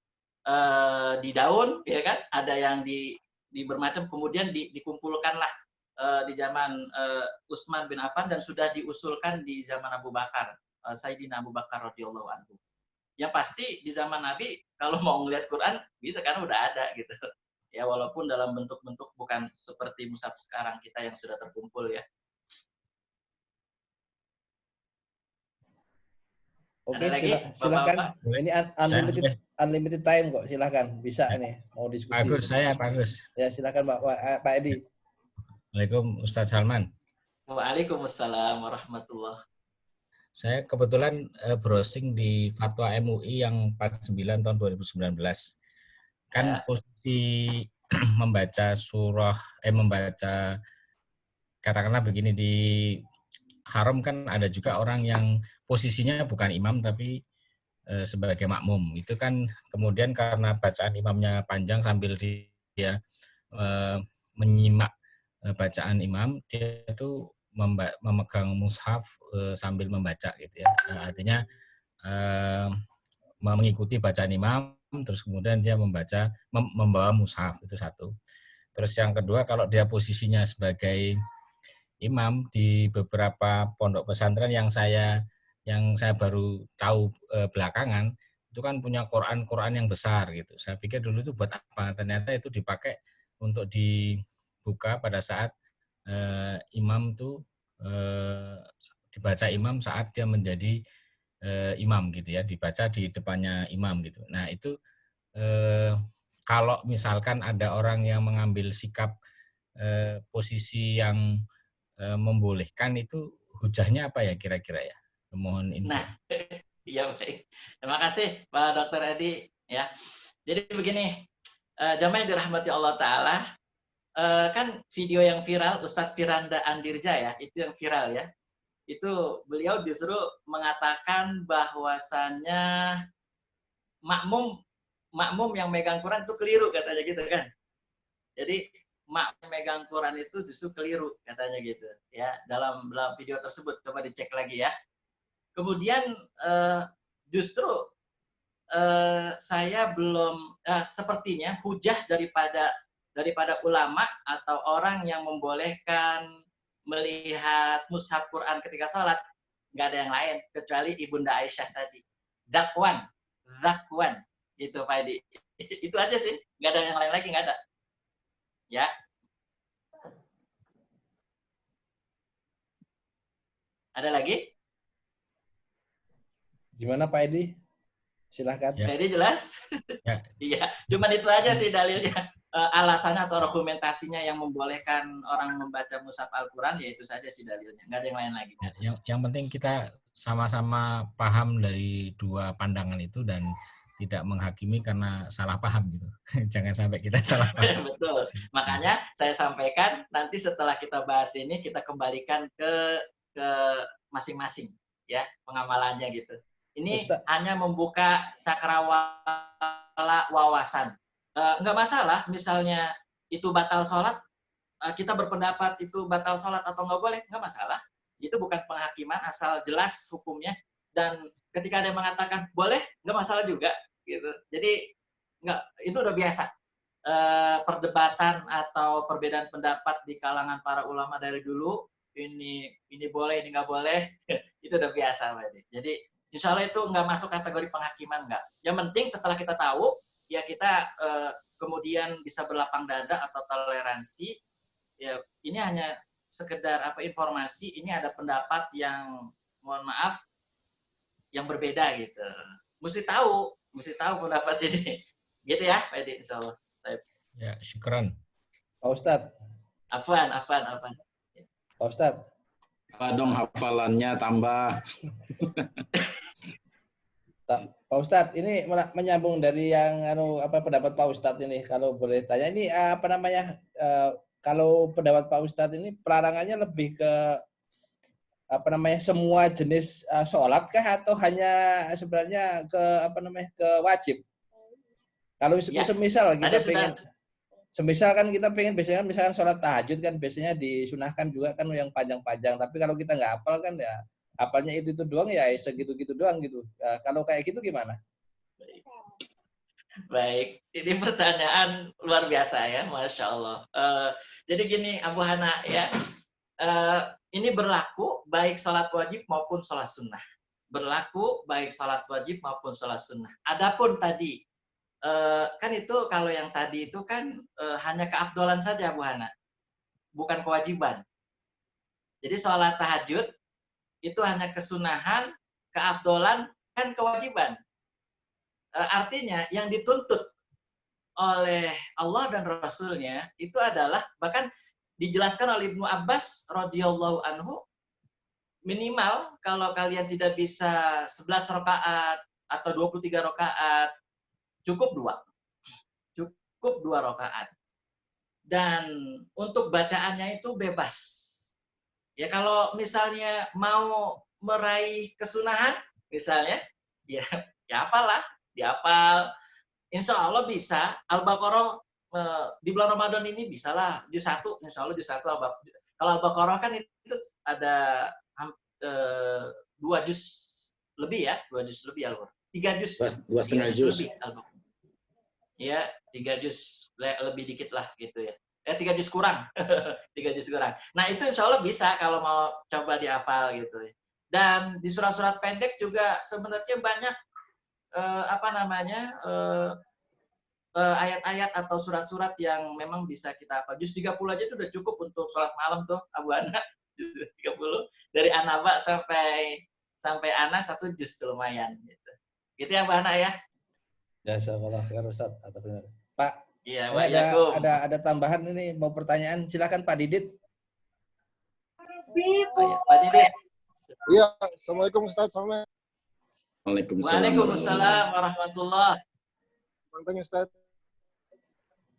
A: di daun, ya kan? Ada yang di bermacam. Kemudian dikumpulkanlah di zaman Utsman bin Affan dan sudah diusulkan di zaman Abu Bakar, Sayyidina Abu Bakar radhiyallahu anhu. Yang pasti di zaman Nabi kalau mau ngelihat Quran bisa kan udah ada gitu. Ya walaupun dalam bentuk-bentuk bukan seperti mushaf sekarang kita yang sudah terkumpul ya.
C: Oke, silakan. Ini unlimited time kok, silakan. Bisa ini mau diskusi.
E: Bagus.
C: Ya, silakan Pak Edi.
E: Waalaikumsalam Ustadz Salman.
A: Waalaikumsalam warahmatullahi.
E: Saya kebetulan browsing di Fatwa MUI yang 49 tahun 2019. Kan posisi membaca membaca katakanlah begini, di haram kan ada juga orang yang posisinya bukan imam tapi sebagai makmum. Itu kan kemudian karena bacaan imamnya panjang sambil dia menyimak bacaan imam, dia itu memegang mushaf sambil membaca gitu ya. Artinya mengikuti bacaan imam, terus kemudian dia membawa mushaf, itu satu. Terus yang kedua, kalau dia posisinya sebagai imam di beberapa pondok pesantren yang saya baru tahu belakangan, itu kan punya Quran yang besar gitu. Saya pikir dulu itu buat apa? Ternyata itu dipakai untuk dibuka pada saat imam tuh dibaca imam saat dia menjadi imam gitu ya, dibaca di depannya imam gitu. Nah itu kalau misalkan ada orang yang mengambil sikap posisi yang membolehkan, itu hujahnya apa ya kira-kira ya? Mohon info.
A: Nah, iya baik. Terima kasih Pak Dr. Edi ya. Jadi begini, jamaah yang dirahmati Allah Ta'ala, kan video yang viral Ustadz Firanda Andirja ya, itu yang viral ya. Itu beliau justru mengatakan bahwasannya makmum yang megang Quran itu keliru katanya gitu kan. Jadi makmum megang Quran itu justru keliru katanya gitu ya. Dalam video tersebut coba dicek lagi ya. Kemudian justru saya belum sepertinya hujah daripada ulama atau orang yang membolehkan melihat mushaf Quran ketika sholat, nggak ada yang lain kecuali Ibunda Aisyah tadi. Zakwan gitu Pak Edi. Itu aja sih, nggak ada yang lain lagi, nggak ada. Ya. Ada lagi?
C: Gimana Pak Edi? Silahkan.
A: Ya. Pak Edi jelas? Iya, cuman itu aja sih dalilnya. Alasannya atau argumentasinya yang membolehkan orang membaca mushaf Al-Quran, ya itu saja sih dalilnya. Nggak ada yang lain lagi.
E: Yang penting kita sama-sama paham dari dua pandangan itu dan tidak menghakimi karena salah paham gitu. Jangan sampai kita salah paham.
A: Betul. Makanya saya sampaikan nanti setelah kita bahas ini kita kembalikan ke masing-masing ya pengamalannya gitu. Ini Ustaz, hanya membuka cakrawala wawasan. Nggak masalah misalnya itu batal sholat, kita berpendapat itu batal sholat atau nggak boleh, nggak masalah. Itu bukan penghakiman, asal jelas hukumnya. Dan ketika ada yang mengatakan boleh, nggak masalah juga gitu. Jadi nggak, itu udah biasa perdebatan atau perbedaan pendapat di kalangan para ulama dari dulu, ini boleh, ini nggak boleh, itu udah biasa, Pak Edi. Jadi insya Allah itu nggak masuk kategori penghakiman, nggak. Yang penting setelah kita tahu, ya kita kemudian bisa berlapang dada atau toleransi. Ya ini hanya sekedar informasi, ini ada pendapat yang mohon maaf yang berbeda gitu. Mesti tahu pendapat ini. Gitu ya, Pak Edi, insya Allah.
E: Ya, syukran.
C: Pak Ustadz.
A: Afwan.
C: Pak Ustadz.
B: Apa dong hafalannya tambah.
C: Pak Ustadz, ini menyambung dari yang pendapat Pak Ustadz ini, kalau boleh tanya, ini kalau pendapat Pak Ustadz ini pelarangannya lebih ke semua jenis sholat kah, atau hanya sebenarnya ke wajib? Kalau semisal kita semisal kan kita pengen biasanya misalkan sholat tahajud kan biasanya disunahkan juga kan yang panjang-panjang, tapi kalau kita nggak hafal kan ya hafalnya itu doang ya segitu-gitu doang gitu. Nah, kalau kayak gitu gimana?
A: Baik, ini pertanyaan luar biasa ya, Masya Allah. Jadi gini Abu Hana ya, ini berlaku baik sholat wajib maupun sholat sunnah. Berlaku baik sholat wajib maupun sholat sunnah. Adapun tadi kan itu kalau yang tadi itu kan hanya keafdolan saja Bu Hana, bukan kewajiban. Jadi sholat tahajud itu hanya kesunahan, keafdolan kan kewajiban. Artinya yang dituntut oleh Allah dan Rasulnya itu adalah, bahkan dijelaskan oleh Ibnu Abbas radhiyallahu anhu, minimal kalau kalian tidak bisa 11 rakaat atau 23 rakaat, cukup 2 rakaat. Dan untuk bacaannya itu bebas. Ya kalau misalnya mau meraih kesunahan, misalnya, ya apalah, dihafal. Insya Allah bisa. Al-Baqarah di bulan Ramadan ini bisalah di satu, insya Allah di satu. Kalau Al-Baqarah kan itu ada 2 juz lebih ya, 2 juz lebih Al-Baqarah. 3 juz.
B: 2,5 juz.
A: Ya, 3 juz lebih dikit lah gitu ya. 3 juz kurang. 3 juz kurang. Nah, itu insya Allah bisa kalau mau coba dihafal gitu ya. Dan di surat-surat pendek juga sebenarnya banyak ayat-ayat atau surat-surat yang memang bisa kita hafal. Juz 30 aja itu udah cukup untuk sholat malam tuh, Abu Ana. Juz 30 dari An-Naba sampai Anas 1 juz lumayan gitu. Gitu ya, Mbak Ana ya.
C: Jazakallah khair Ustaz. Pak,
A: iya,
C: ada tambahan ini, mau pertanyaan, silakan Pak Didit.
A: Pak Didit.
F: Iya, Assalamualaikum Ustaz.
A: Waalaikumsalam warahmatullahi.
F: Mantap Ustaz.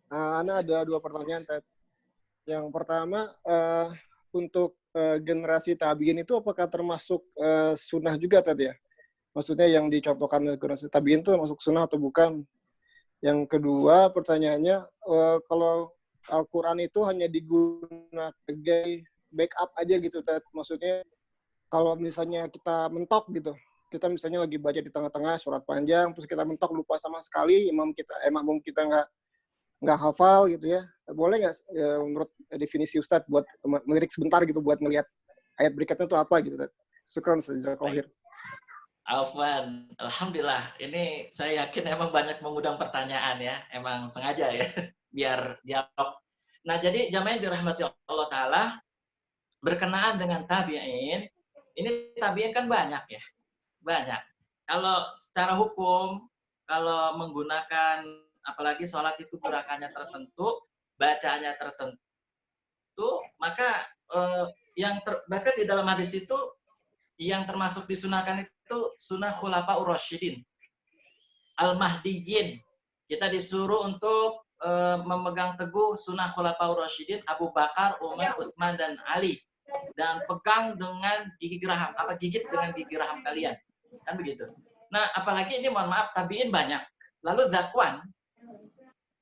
F: Ana ada 2 pertanyaan, Ted. Yang pertama, untuk generasi tabiin itu apakah termasuk sunnah juga, Ted ya? Maksudnya yang dicontohkan generasi tabiin itu masuk sunnah atau bukan? Yang kedua pertanyaannya, kalau Al-Quran itu hanya digunakan sebagai backup aja gitu, Ted. Maksudnya kalau misalnya kita mentok gitu, kita misalnya lagi baca di tengah-tengah surat panjang, terus kita mentok lupa sama sekali, imam kita nggak hafal gitu ya, boleh nggak menurut definisi Ustadz buat melirik sebentar gitu buat melihat ayat berikutnya itu apa gitu, Ted? Syukran, jazakallahu.
A: Afwan, alhamdulillah. Ini saya yakin emang banyak mengundang pertanyaan ya, emang sengaja ya, biar dialog. Nah, jadi jamaah yang dirahmati Allah Ta'ala, berkenaan dengan tabi'in, ini tabi'in kan banyak ya, banyak. Kalau secara hukum, kalau menggunakan, apalagi sholat itu gerakannya tertentu, bacaannya tertentu, maka bahkan di dalam hadis itu, yang termasuk disunahkan itu sunnah khulafaur rasyidin, al-mahdiyyin. Kita disuruh untuk memegang teguh sunnah khulafaur rasyidin, Abu Bakar, Umar, Utsman, dan Ali. Dan pegang dengan gigit dengan gigi geraham kalian. Kan begitu. Nah, apalagi ini mohon maaf, tabi'in banyak. Lalu zakwan.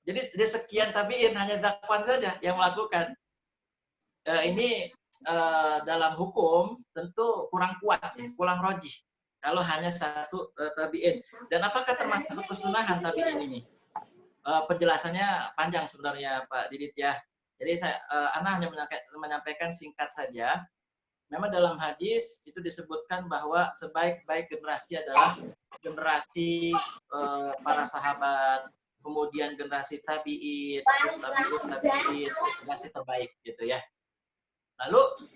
A: Jadi dari sekian tabi'in, hanya zakwan saja yang melakukan. Ini dalam hukum tentu kurang kuat, kurang rojih. Kalau hanya satu tabi'in. Dan apakah termasuk kesunahan tabi'in ini? penjelasannya panjang sebenarnya Pak Didit ya. Jadi Ana hanya menyampaikan singkat saja. Memang dalam hadis itu disebutkan bahwa sebaik-baik generasi adalah generasi para sahabat, kemudian generasi tabi'in, terus tabi'in, generasi terbaik gitu ya. Lalu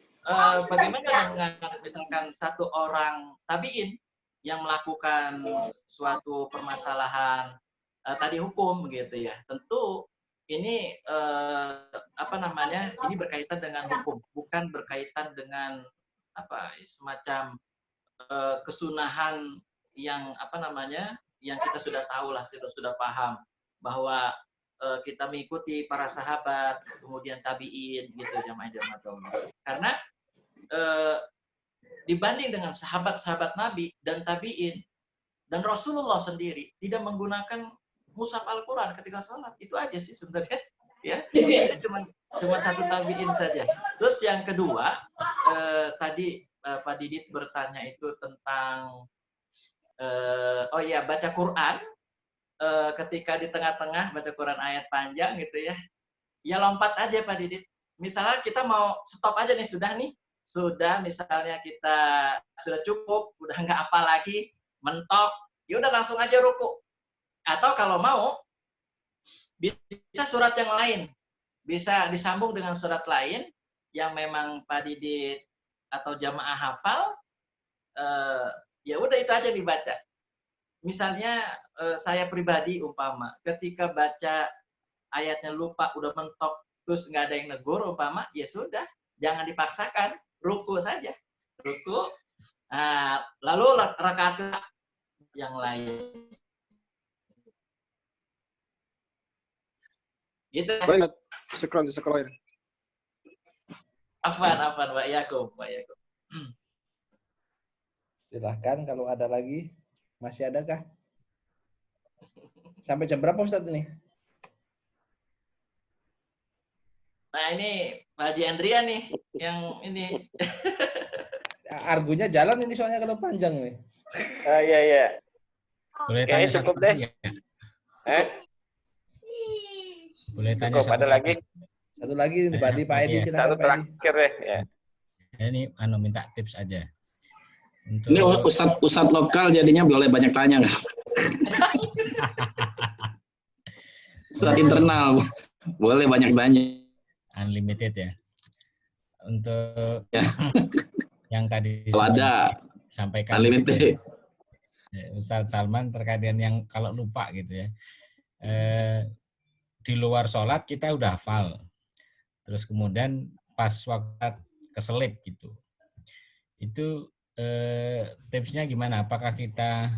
A: bagaimana dengan misalkan satu orang tabi'in yang melakukan suatu permasalahan tadi hukum gitu ya? Tentu ini ini berkaitan dengan hukum, bukan berkaitan dengan semacam kesunahan yang yang kita sudah tahu lah, sudah paham bahwa kita mengikuti para sahabat, kemudian tabiin gitu jamaah-jamaah Allah. Karena dibanding dengan sahabat-sahabat Nabi dan tabiin dan Rasulullah sendiri tidak menggunakan mushaf Al-Quran ketika sholat, itu aja sih sebenarnya ya. Itu cuma satu tabiin saja. Terus yang kedua tadi Pak Didit bertanya itu tentang baca Quran ketika di tengah-tengah baca Quran ayat panjang gitu ya. Ya lompat aja Pak Didit. Misalnya kita mau stop aja nih, sudah misalnya kita sudah cukup, udah nggak apa lagi, mentok, ya udah langsung aja ruku. Atau kalau mau bisa surat yang lain, bisa disambung dengan surat lain yang memang Pak Didit atau jamaah hafal, ya udah itu aja dibaca. Misalnya saya pribadi umpama ketika baca ayatnya lupa, udah mentok, terus nggak ada yang negur umpama, ya sudah, jangan dipaksakan, ruku saja, ruku. Lalu rakaat yang lain. Gitu.
F: Baik, syukran.
A: Afwan Pak Yakub.
C: Silahkan kalau ada lagi. Masih adakah? Sampai jam berapa Ustadz ini?
A: Nah ini Pak Haji Andria nih yang ini.
C: Argunya jalan ini soalnya kalau panjang nih.
D: Iya.
E: Boleh tanya
D: cukup deh.
E: Boleh tanya
D: cukup, ada lagi?
C: Satu lagi Pak Edi, silakan
D: satu
C: Pak Edi.
D: terakhir deh ya.
E: Ini minta tips aja. Untuk...
B: Ini ustadz lokal jadinya boleh banyak tanya nggak? Ustadz internal boleh banyak tanya.
E: Unlimited ya. Untuk yang tadi sampaikan
B: unlimited.
E: Ustadz Salman terkait dengan yang kalau lupa gitu ya. Di luar sholat kita udah hafal. Terus kemudian pas waktu keselip gitu. Itu tipsnya gimana? Apakah kita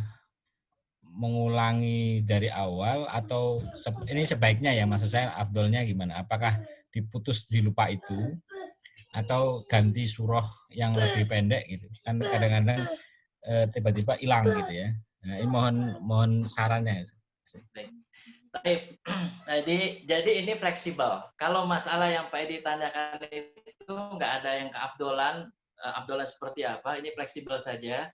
E: mengulangi dari awal atau ini sebaiknya ya, maksud saya afdolnya gimana? Apakah diputus di lupa itu atau ganti surah yang lebih pendek gitu? Kan kadang-kadang tiba-tiba hilang gitu ya. Nah, ini mohon sarannya.
A: Jadi ini fleksibel. Kalau masalah yang Pak Edi tanyakan itu nggak ada yang keafdolan, abdolan seperti apa, ini fleksibel saja.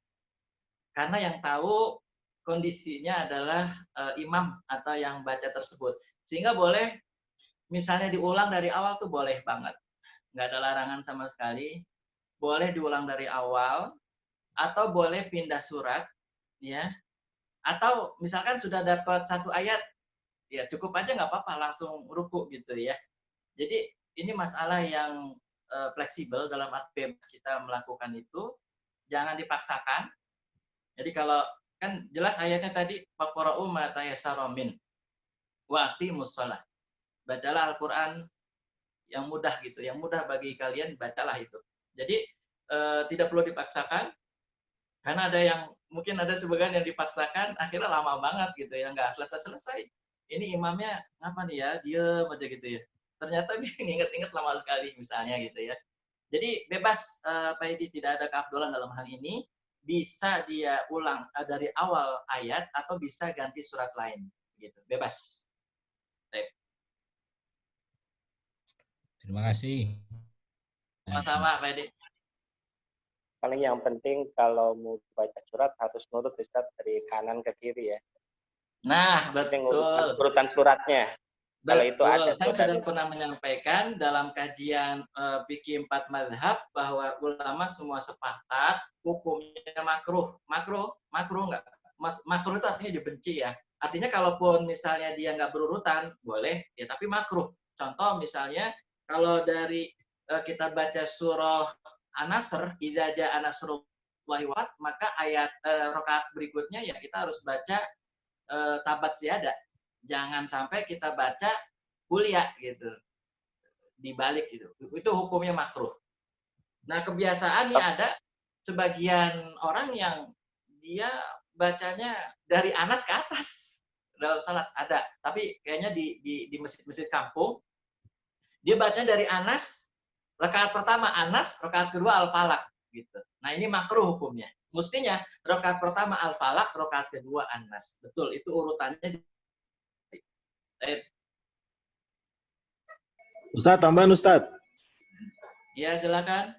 A: Karena yang tahu kondisinya adalah imam atau yang baca tersebut. Sehingga boleh, misalnya diulang dari awal tuh boleh banget. Nggak ada larangan sama sekali. Boleh diulang dari awal, atau boleh pindah surat, ya. Atau misalkan sudah dapat satu ayat, ya cukup aja nggak apa-apa, langsung ruku gitu ya. Jadi ini masalah yang fleksibel dalam arti kita melakukan itu, jangan dipaksakan. Jadi kalau kan jelas ayatnya tadi faqra'u ma tayassara min wa aqimus shalah. Bacalah Al-Qur'an yang mudah gitu, yang mudah bagi kalian bacalah itu. Jadi tidak perlu dipaksakan, karena ada yang mungkin ada sebagian yang dipaksakan akhirnya lama banget gitu ya, nggak selesai. Ini imamnya ngapa nih ya, diem aja gitu ya. Ternyata dia inget-inget lama sekali misalnya gitu ya. Jadi bebas Pak Edi, tidak ada keafdolan dalam hal ini. Bisa dia ulang dari awal ayat atau bisa ganti surat lain gitu. Bebas.
E: Terima kasih.
A: Sama-sama Pak Edi.
G: Paling yang penting kalau mau baca surat harus nurut Ustaz dari kanan ke kiri ya.
A: Nah,
G: Yang
A: betul.
G: urutan suratnya. Kalau itu ada
A: Betul, saya sudah
G: tadi.
A: pernah menyampaikan dalam kajian fikih 4 mazhab bahwa ulama semua sepakat hukumnya makruh. Makruh nggak? Makruh itu artinya dibenci ya. Artinya kalaupun misalnya dia nggak berurutan, boleh ya, tapi makruh. Contoh misalnya kalau dari kita baca surah An-Nasr, idza jaa nasrullahi wal fath, maka ayat rakaat berikutnya ya kita harus baca tabat siada. Jangan sampai kita baca kuliah gitu, dibalik gitu. Itu hukumnya makruh. Nah, kebiasaan nih ada sebagian orang yang dia bacanya dari Anas ke atas dalam salat ada, tapi kayaknya di masjid-masjid kampung dia bacanya dari Anas, rakaat pertama Anas, rakaat kedua Al-Falaq gitu. Nah, ini makruh hukumnya. Mestinya rakaat pertama Al-Falaq, rakaat kedua Anas. Betul, itu urutannya.
H: Ustaz, tambahan Ustaz.
A: Ya, silakan.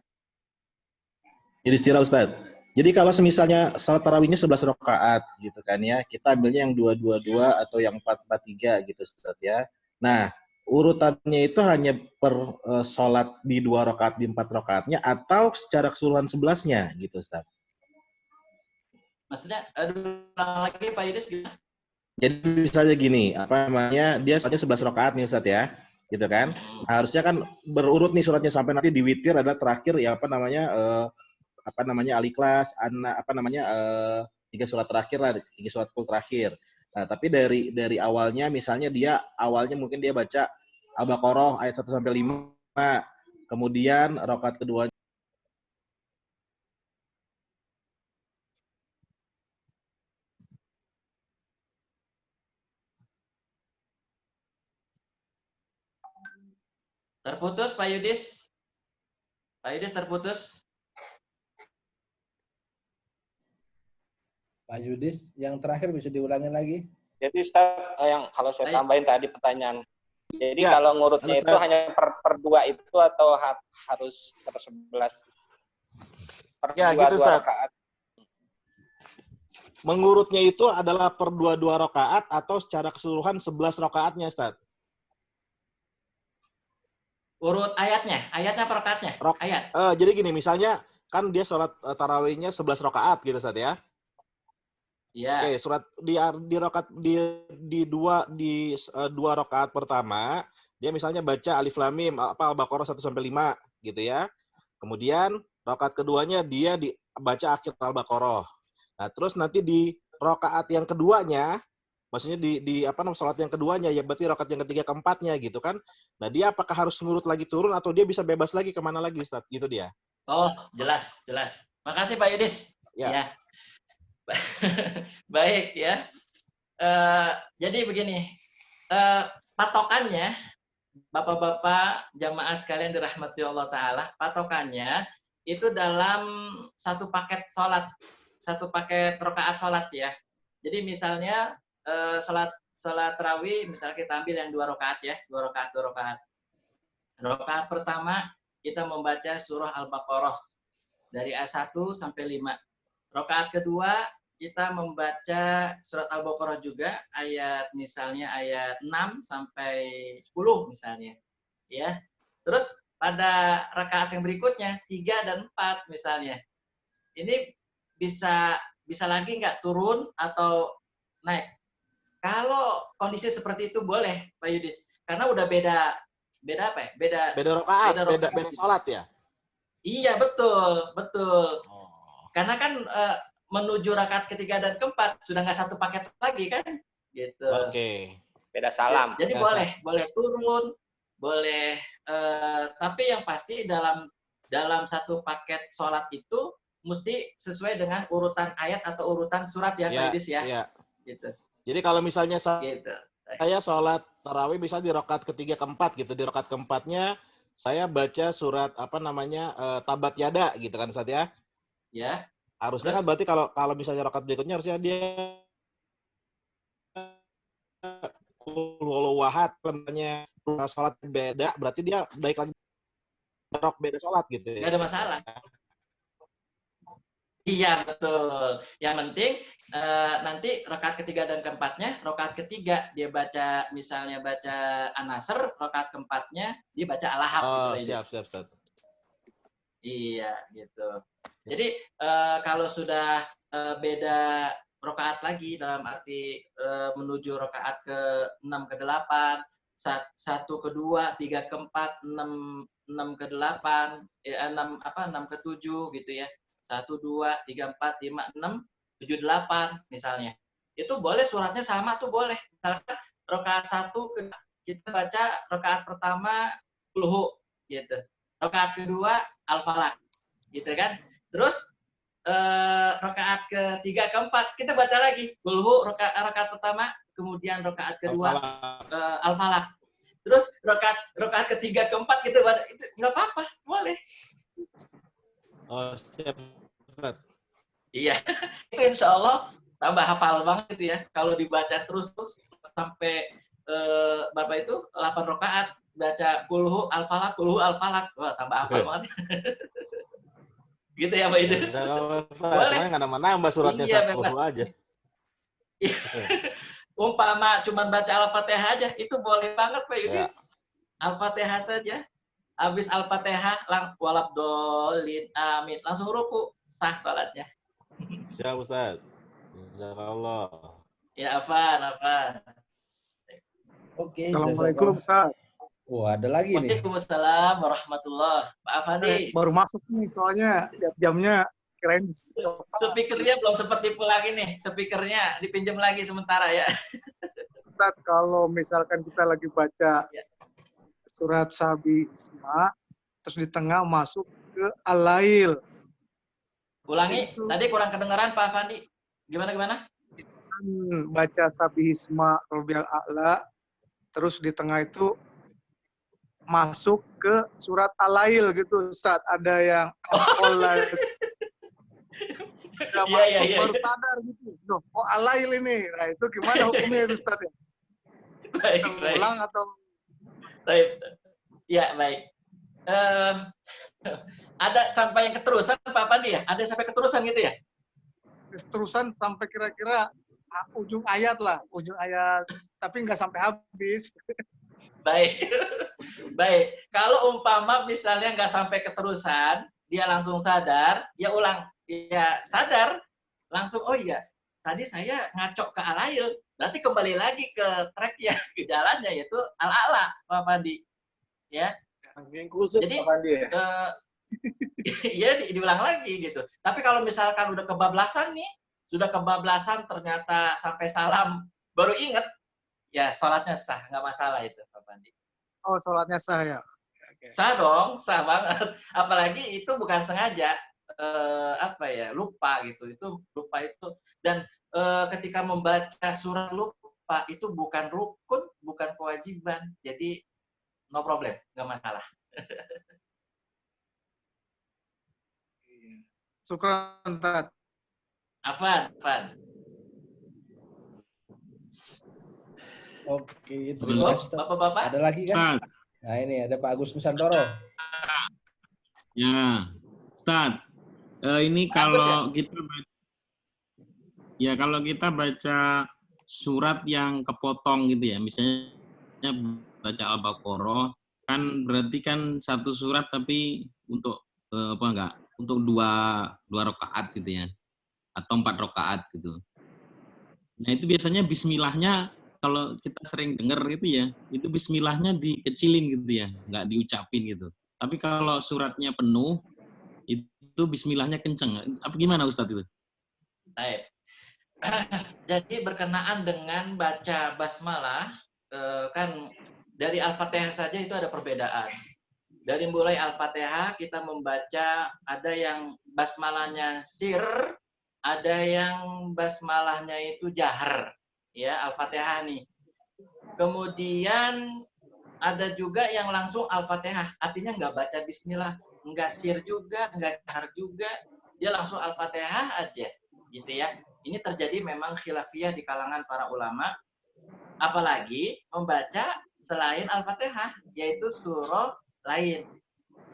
H: Jadi istilah Ustaz. Jadi kalau semisalnya salat tarawihnya 11 rakaat gitu kan ya, kita ambilnya yang 222 atau yang 443 gitu Ustaz ya. Nah, urutannya itu hanya per salat di 2 rakaat di 4 rakaatnya atau secara keseluruhan 11-nya gitu Ustaz.
A: Maksudnya, ulang lagi Pak Yudis gimana?
H: Jadi misalnya gini, apa namanya, dia salatnya 11 rakaat nih Ustaz ya, gitu kan. Nah, harusnya kan berurut nih suratnya sampai nanti di witir ada terakhir ya apa namanya Al-Ikhlas, apa namanya 3 surat terakhir lah, 3 surat full terakhir. Nah, tapi dari awalnya misalnya dia awalnya mungkin dia baca Al-Baqarah ayat 1 sampai 5, kemudian rakaat kedua
A: Terputus Pak Yudis. Pak Yudis terputus.
C: Pak Yudis, yang terakhir bisa diulangi lagi?
G: Jadi Ustaz, yang kalau saya tambahin tadi pertanyaan. Jadi
H: Ya,
G: kalau ngurutnya
H: halo,
G: itu
H: Ustaz.
G: hanya per 2 itu atau harus per 11? Per
H: Ya,
G: 2
H: gitu, Ustaz.
G: rakaat.
H: Mengurutnya itu adalah per 2 rakaat atau secara keseluruhan 11 rakaatnya, Ustaz.
A: Urut ayatnya per rakaatnya. Ayat.
H: Jadi gini, misalnya kan dia sholat tarawihnya 11 rakaat gitu, Ustaz ya.
A: Iya.
H: Oke, surat di rakaat di 2 rakaat pertama, dia misalnya baca Alif Lam Mim apa Al-Baqarah 1 sampai 5 gitu ya. Kemudian rakaat keduanya dia baca akhir Al-Baqarah. Nah, terus nanti di rakaat yang keduanya, maksudnya di apa namanya salat yang keduanya ya berarti rakaat yang ketiga keempatnya gitu kan. Nah, dia apakah harus ngurut lagi turun atau dia bisa bebas lagi kemana lagi Ustaz? Gitu dia.
A: Oh, jelas. Makasih Pak Yudis. Ya. Baik ya. Jadi begini, patokannya, Bapak-bapak jamaah sekalian dirahmati Allah Ta'ala, patokannya itu dalam satu paket rakaat sholat ya. Jadi misalnya sholat tarawih, misalnya kita ambil yang 2 rakaat ya, 2 rakaat. Rakaat pertama kita membaca surah Al-Baqarah dari ayat 1 sampai 5. Rakaat kedua kita membaca surat Al-Baqarah juga misalnya ayat 6 sampai 10 misalnya. Ya. Terus pada rakaat yang berikutnya 3 dan 4 misalnya. Ini bisa lagi nggak turun atau naik? Kalau kondisi seperti itu boleh Pak Yudis. Karena udah beda apa ya? Beda
H: rakaat, beda sholat ya?
A: Iya, betul. Karena kan menuju rakaat ketiga dan keempat sudah nggak satu paket lagi kan, gitu.
H: Oke.
G: Beda salam.
A: Jadi boleh turun, boleh. Tapi yang pasti dalam satu paket sholat itu mesti sesuai dengan urutan ayat atau urutan surat ya, Pak Yudis ya.
H: Iya.
A: Gitu.
H: Jadi kalau misalnya
A: Gitu.
H: saya sholat tarawih bisa di rakaat ketiga keempat gitu, di rakaat keempatnya saya baca surat apa namanya Tabat Yada gitu kan Ustaz ya?
A: Ya.
H: Harusnya kan berarti kalau misalnya rakaat berikutnya harusnya dia Qul wahad namanya sholat beda, berarti dia baik lagi beda sholat gitu.
A: Nggak ada masalah. Iya, betul. Yang penting nanti rakaat ketiga dan keempatnya, rakaat ketiga dia baca, misalnya baca An-Nasr, rakaat keempatnya dia baca Al-Ahab gitu,
H: Oh,
A: ladies.
H: siap.
A: Iya, gitu. Jadi kalau sudah beda rakaat lagi dalam arti menuju rakaat ke-6 ke-8, 1 ke-2, 3 ke-4, 6 ke-8, 6 ke-7 gitu ya. 1 2 3 4 5 6 7 8 misalnya. Itu boleh suratnya sama tuh boleh. Misalkan rakaat 1 kita baca rakaat pertama Qul gitu. Rakaat kedua Al-Falaq gitu kan. Terus rakaat ketiga keempat kita baca lagi Qul rakaat pertama, kemudian rakaat kedua Al-Falaq. Terus rakaat ketiga keempat kita baca, itu nggak apa-apa, boleh.
H: Oh, siap.
A: Iya, itu insya Allah tambah hafal banget itu ya. Kalau dibaca terus sampai Bapak itu 8 rakaat baca Qul Al-Falaq, wah tambah hafal banget. Gitu ya Pak Idris.
H: Boleh. Cuma nggak nambah suratnya,
A: iya,
H: satu aja.
A: Umpama cuma baca Al-Fatihah aja, itu boleh banget Pak Idris. Ya. Al-Fatihah saja. Habis Al-Fatihah, walabdolin, amin. Langsung ruku, sah salatnya.
H: Siap Ustaz. Jazakallah.
A: Ya, Afan.
C: Oke.
I: Assalamualaikum Ustaz.
C: Wah, ada lagi nih.
A: Waalaikumsalam warahmatullahi. Pak Afandi.
I: Baru masuk nih, soalnya jamnya kirain.
A: Speakernya belum sempat dipulangin nih. Speakernya dipinjam lagi sementara ya.
I: Ustaz, kalau misalkan kita lagi baca surat Sabi Isma, terus di tengah masuk ke Al-Lail.
A: Ulangi, tadi kurang kedengaran Pak Afandi. Gimana?
I: Baca Sabi Isma Robial A'la, terus di tengah itu masuk ke surat Al-Lail gitu, Ustaz. Ada yang Al-Lail.
A: Iya.
I: Baru sadar gitu. Loh, kok Al-Lail ini? Nah, itu gimana hukumnya itu, Ustaz?
A: Baik.
I: Ulang atau?
A: Baik. Ya, baik. Ada sampai yang keterusan Pak Pandi ya? Ada sampai keterusan gitu ya?
I: Keterusan sampai kira-kira ujung ayat lah. Ujung ayat. Tapi nggak sampai habis.
A: Baik. Kalau umpama misalnya nggak sampai keterusan, dia langsung sadar, ya ulang. Ya sadar, langsung, oh iya, tadi saya ngacok ke Al-Lail. Berarti kembali lagi ke track-nya, ke jalannya, yaitu Al-A'la, Pak Pandi. Ya. Jadi, ya diulang lagi gitu. Tapi kalau misalkan udah kebablasan nih, ternyata sampai salam baru ingat, ya sholatnya sah, nggak masalah itu Pak Pandi.
I: Oh, sholatnya sah ya?
A: Okay. Sah dong, sah banget. Apalagi itu bukan sengaja, lupa gitu. Itu lupa itu. Dan ketika membaca surat lupa itu bukan rukun, bukan kewajiban. Jadi no problem, nggak masalah.
I: Syukran, Tat.
A: Afan.
C: Oke, terima kasih.
A: Bapak-bapak.
C: Ada lagi kan? Nah ini ada Pak Agus Nusantoro.
B: Ya, Ustaz. Ini kalau kita baca surat yang kepotong gitu ya, misalnya baca Al-Baqarah, kan berarti kan satu surat tapi untuk untuk dua rakaat gitu ya, atau 4 rakaat gitu. Nah itu biasanya Bismillahnya kalau kita sering dengar gitu ya, itu Bismillahnya dikecilin gitu ya, nggak diucapin gitu. Tapi kalau suratnya penuh, itu Bismillahnya kenceng. Apa gimana Ustadz itu?
A: Baik. Jadi berkenaan dengan baca basmalah, kan dari Al-Fatihah saja itu ada perbedaan. Dari mulai Al-Fatihah kita membaca, ada yang basmalahnya sir, ada yang basmalahnya itu jahar. Ya, Al-Fatihah nih. Kemudian ada juga yang langsung Al-Fatihah, artinya nggak baca bismillah, nggak sir juga, nggak jahar juga, dia langsung Al-Fatihah aja, gitu ya. Ini terjadi memang khilafiyah di kalangan para ulama, apalagi membaca selain Al-Fatihah, yaitu surah lain.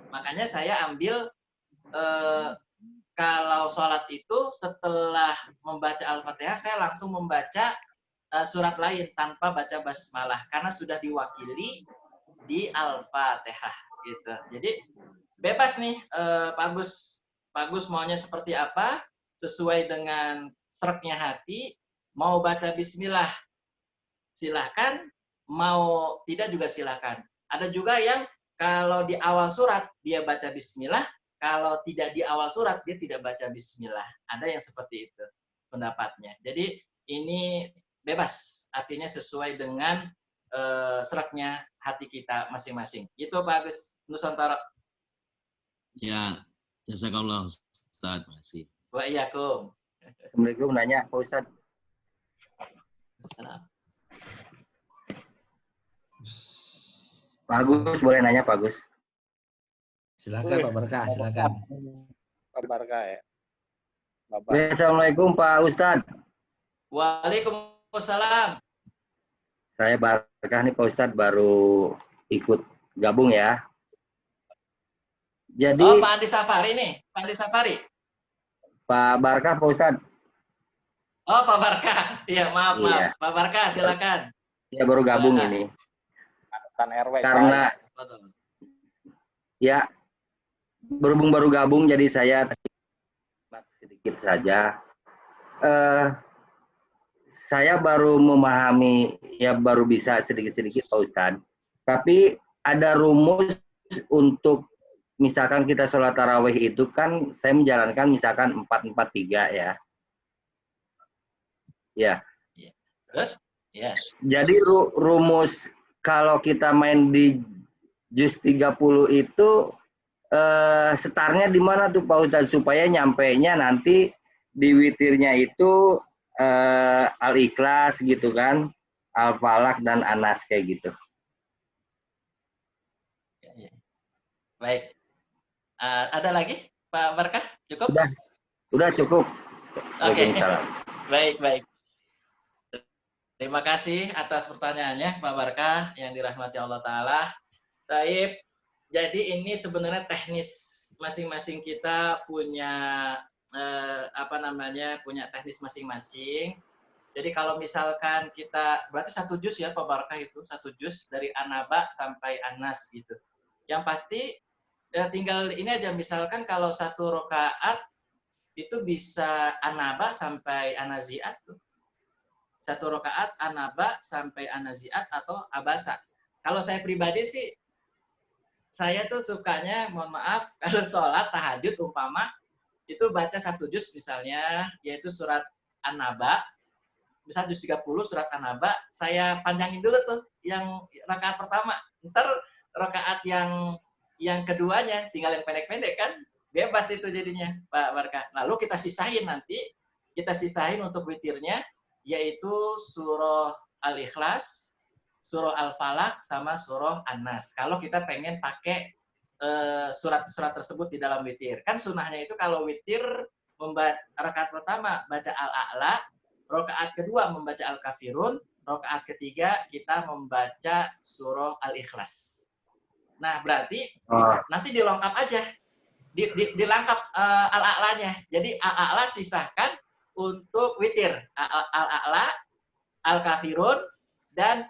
A: Makanya saya ambil kalau sholat itu setelah membaca Al-Fatihah, saya langsung membaca surat lain tanpa baca basmalah karena sudah diwakili di Al-Fatihah gitu. Jadi bebas nih Pak Agus maunya seperti apa sesuai dengan sreknya hati. Mau baca bismillah silakan, mau tidak juga silakan. Ada juga yang kalau di awal surat dia baca bismillah, kalau tidak di awal surat dia tidak baca bismillah. Ada yang seperti itu pendapatnya. Jadi ini bebas, artinya sesuai dengan seraknya hati kita masing-masing. Itu Pak Agus Nusantara.
B: Ya, jazakallah Ustaz, makasih.
A: Waalaikumsalam.
J: Assalamualaikum, nanya Pak Ustaz. Pak Agus, boleh nanya Pak Agus?
C: Silakan Pak Barkah, silakan.
G: Pak Barkah ya. Bapak.
J: Assalamualaikum Pak Ustaz.
A: Waalaikumsalam.
J: Saya Barkah nih Pak Ustaz, baru ikut gabung ya. Jadi
A: Pak Andi Safari nih, Pak Andi Safari.
J: Pak Barkah Pak Ustaz.
A: Oh Pak Barkah, iya maaf. Pak Barkah silakan.
J: Ya baru gabung ini.
G: RW,
J: karena ya berhubung baru gabung jadi saya sedikit saja. Saya baru memahami, ya baru bisa sedikit-sedikit Pak Ustadz. Tapi ada rumus untuk misalkan kita sholat tarawih itu kan saya menjalankan misalkan 4-4-3 ya. Ya.
A: Terus? Ya.
J: Jadi rumus kalau kita main di juz 30 itu setarnya di mana tuh Pak Ustadz supaya nyampainya nanti di witirnya itu Al-Ikhlas gitu kan, Al-Falaq dan Anas kayak gitu.
A: Baik. Ada lagi Pak Barkah? Cukup?
J: Udah cukup.
A: Oke. Baik. Terima kasih atas pertanyaannya Pak Barkah yang dirahmati Allah Ta'ala. Taib, jadi ini sebenarnya teknis masing-masing kita punya punya teknis masing-masing. Jadi kalau misalkan kita, berarti 1 juz ya Pak Barkah itu, 1 juz dari An-Naba sampai An-Nas gitu. Yang pasti ya tinggal ini aja, misalkan kalau 1 rakaat itu bisa An-Naba sampai An-Nazi'at tuh. 1 rakaat An-Naba sampai An-Nazi'at atau Abasa. Kalau saya pribadi sih, saya tuh sukanya, mohon maaf, kalau sholat tahajud umpama, itu baca 1 juz misalnya, yaitu surat An-Naba, misal juz 30 surat An-Naba, saya panjangin dulu tuh yang rakaat pertama. Ntar rakaat yang keduanya, tinggal yang pendek-pendek kan, bebas itu jadinya Pak Barkah. Lalu kita sisahin untuk witirnya, yaitu surah Al-Ikhlas, surah Al-Falaq, sama surah An-Nas. Kalau kita pengen pakai surat-surat tersebut di dalam witir. Kan sunnahnya itu kalau witir, rakaat pertama baca Al-A'la, rakaat kedua membaca Al-Kafirun, rakaat ketiga kita membaca surah Al-Ikhlas. Nah, berarti nanti dilengkap aja. Dilengkap Al-A'lanya. Jadi Al-A'la sisahkan untuk witir, Al-A'la, Al-Kafirun, dan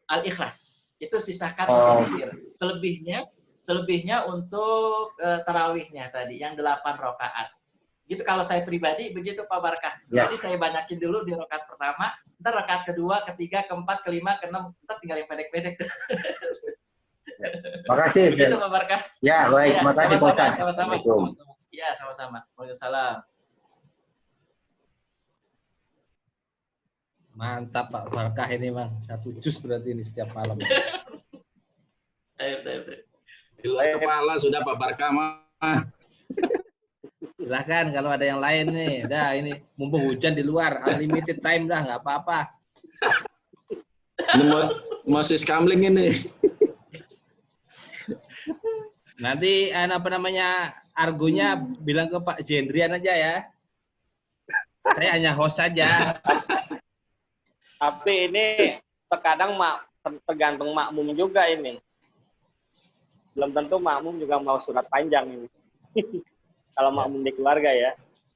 A: Al-Ikhlas. Itu sisahkan untuk witir. Selebihnya untuk tarawihnya tadi, yang 8 rakaat. Gitu kalau saya pribadi, begitu Pak Barkah. Ya. Jadi saya banyakin dulu di rakaat pertama, ntar rakaat kedua, ketiga, keempat, kelima, keenam, ntar tinggal yang pendek-pendek.
J: Makasih.
A: Begitu Pak Barkah.
J: Ya, baik.
A: Ya,
J: makasih Pak Ustaz.
A: Sama-sama. Ya, sama-sama. Waalaikumsalam.
C: Mantap Pak Barkah ini Bang. 1 juz berarti ini setiap malam.
B: Gila kepala sudah Pak Barkah mah.
C: Silahkan kalau ada yang lain nih. Udah ini mumpung hujan di luar, unlimited time dah, nggak apa-apa.
B: Moses Kamling ini.
C: Nanti argonya bilang ke Pak Jendrian aja ya. Saya hanya host saja.
G: Tapi ini terkadang tergantung makmum juga ini. Belum tentu makmum juga mau surat panjang ini. kalau makmum di keluarga ya.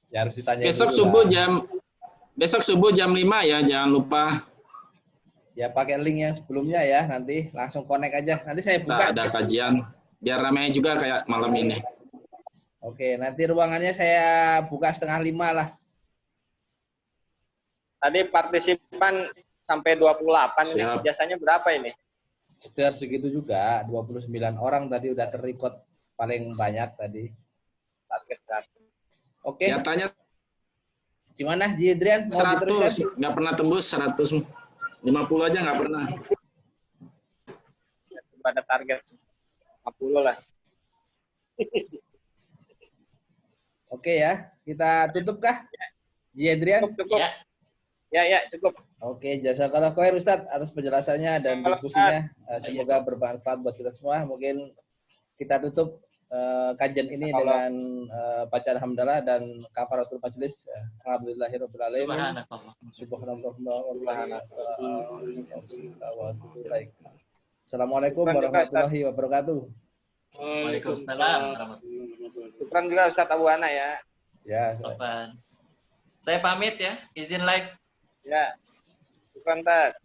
C: Ya harus ditanya
B: Besok
C: dulu,
B: subuh jam 5 ya, jangan lupa.
C: Ya pakai link yang sebelumnya ya, nanti langsung connect aja. Nanti saya buka.
B: Ada kajian, biar ramai juga kayak malam ini.
C: Oke, nanti ruangannya saya buka 4:30 lah.
G: Tadi partisipan sampai 28 ini.
B: Siap.
G: Biasanya berapa ini?
C: Sekitar segitu juga, 29 orang tadi udah terrecord paling banyak tadi.
G: Target berapa?
C: Oke.
B: Ya tanya
C: Gimana Ji Adrian? Mau
B: 100,
C: diteruskan?
B: nggak pernah tembus 150 aja nggak pernah.
G: Pada target 50 lah.
C: Oke ya, kita tutup kah? Ji Adrian?
G: Cukup. Ya, cukup.
C: Oke, jazakallah khair Ustadz atas penjelasannya dan diskusinya. Semoga bermanfaat buat kita semua. Mungkin kita tutup kajian ini dengan bacaan hamdalah dan kafaratul majelis. Alhamdulillahirabbil alamin. Subhanallah. Assalamualaikum warahmatullahi wabarakatuh.
A: Waalaikumsalam warahmatullahi wabarakatuh.
G: Syukran juga Ustadz Abu Hana ya.
C: Ya.
A: Saya pamit ya, izin live.
G: Ya. Syukran Tad.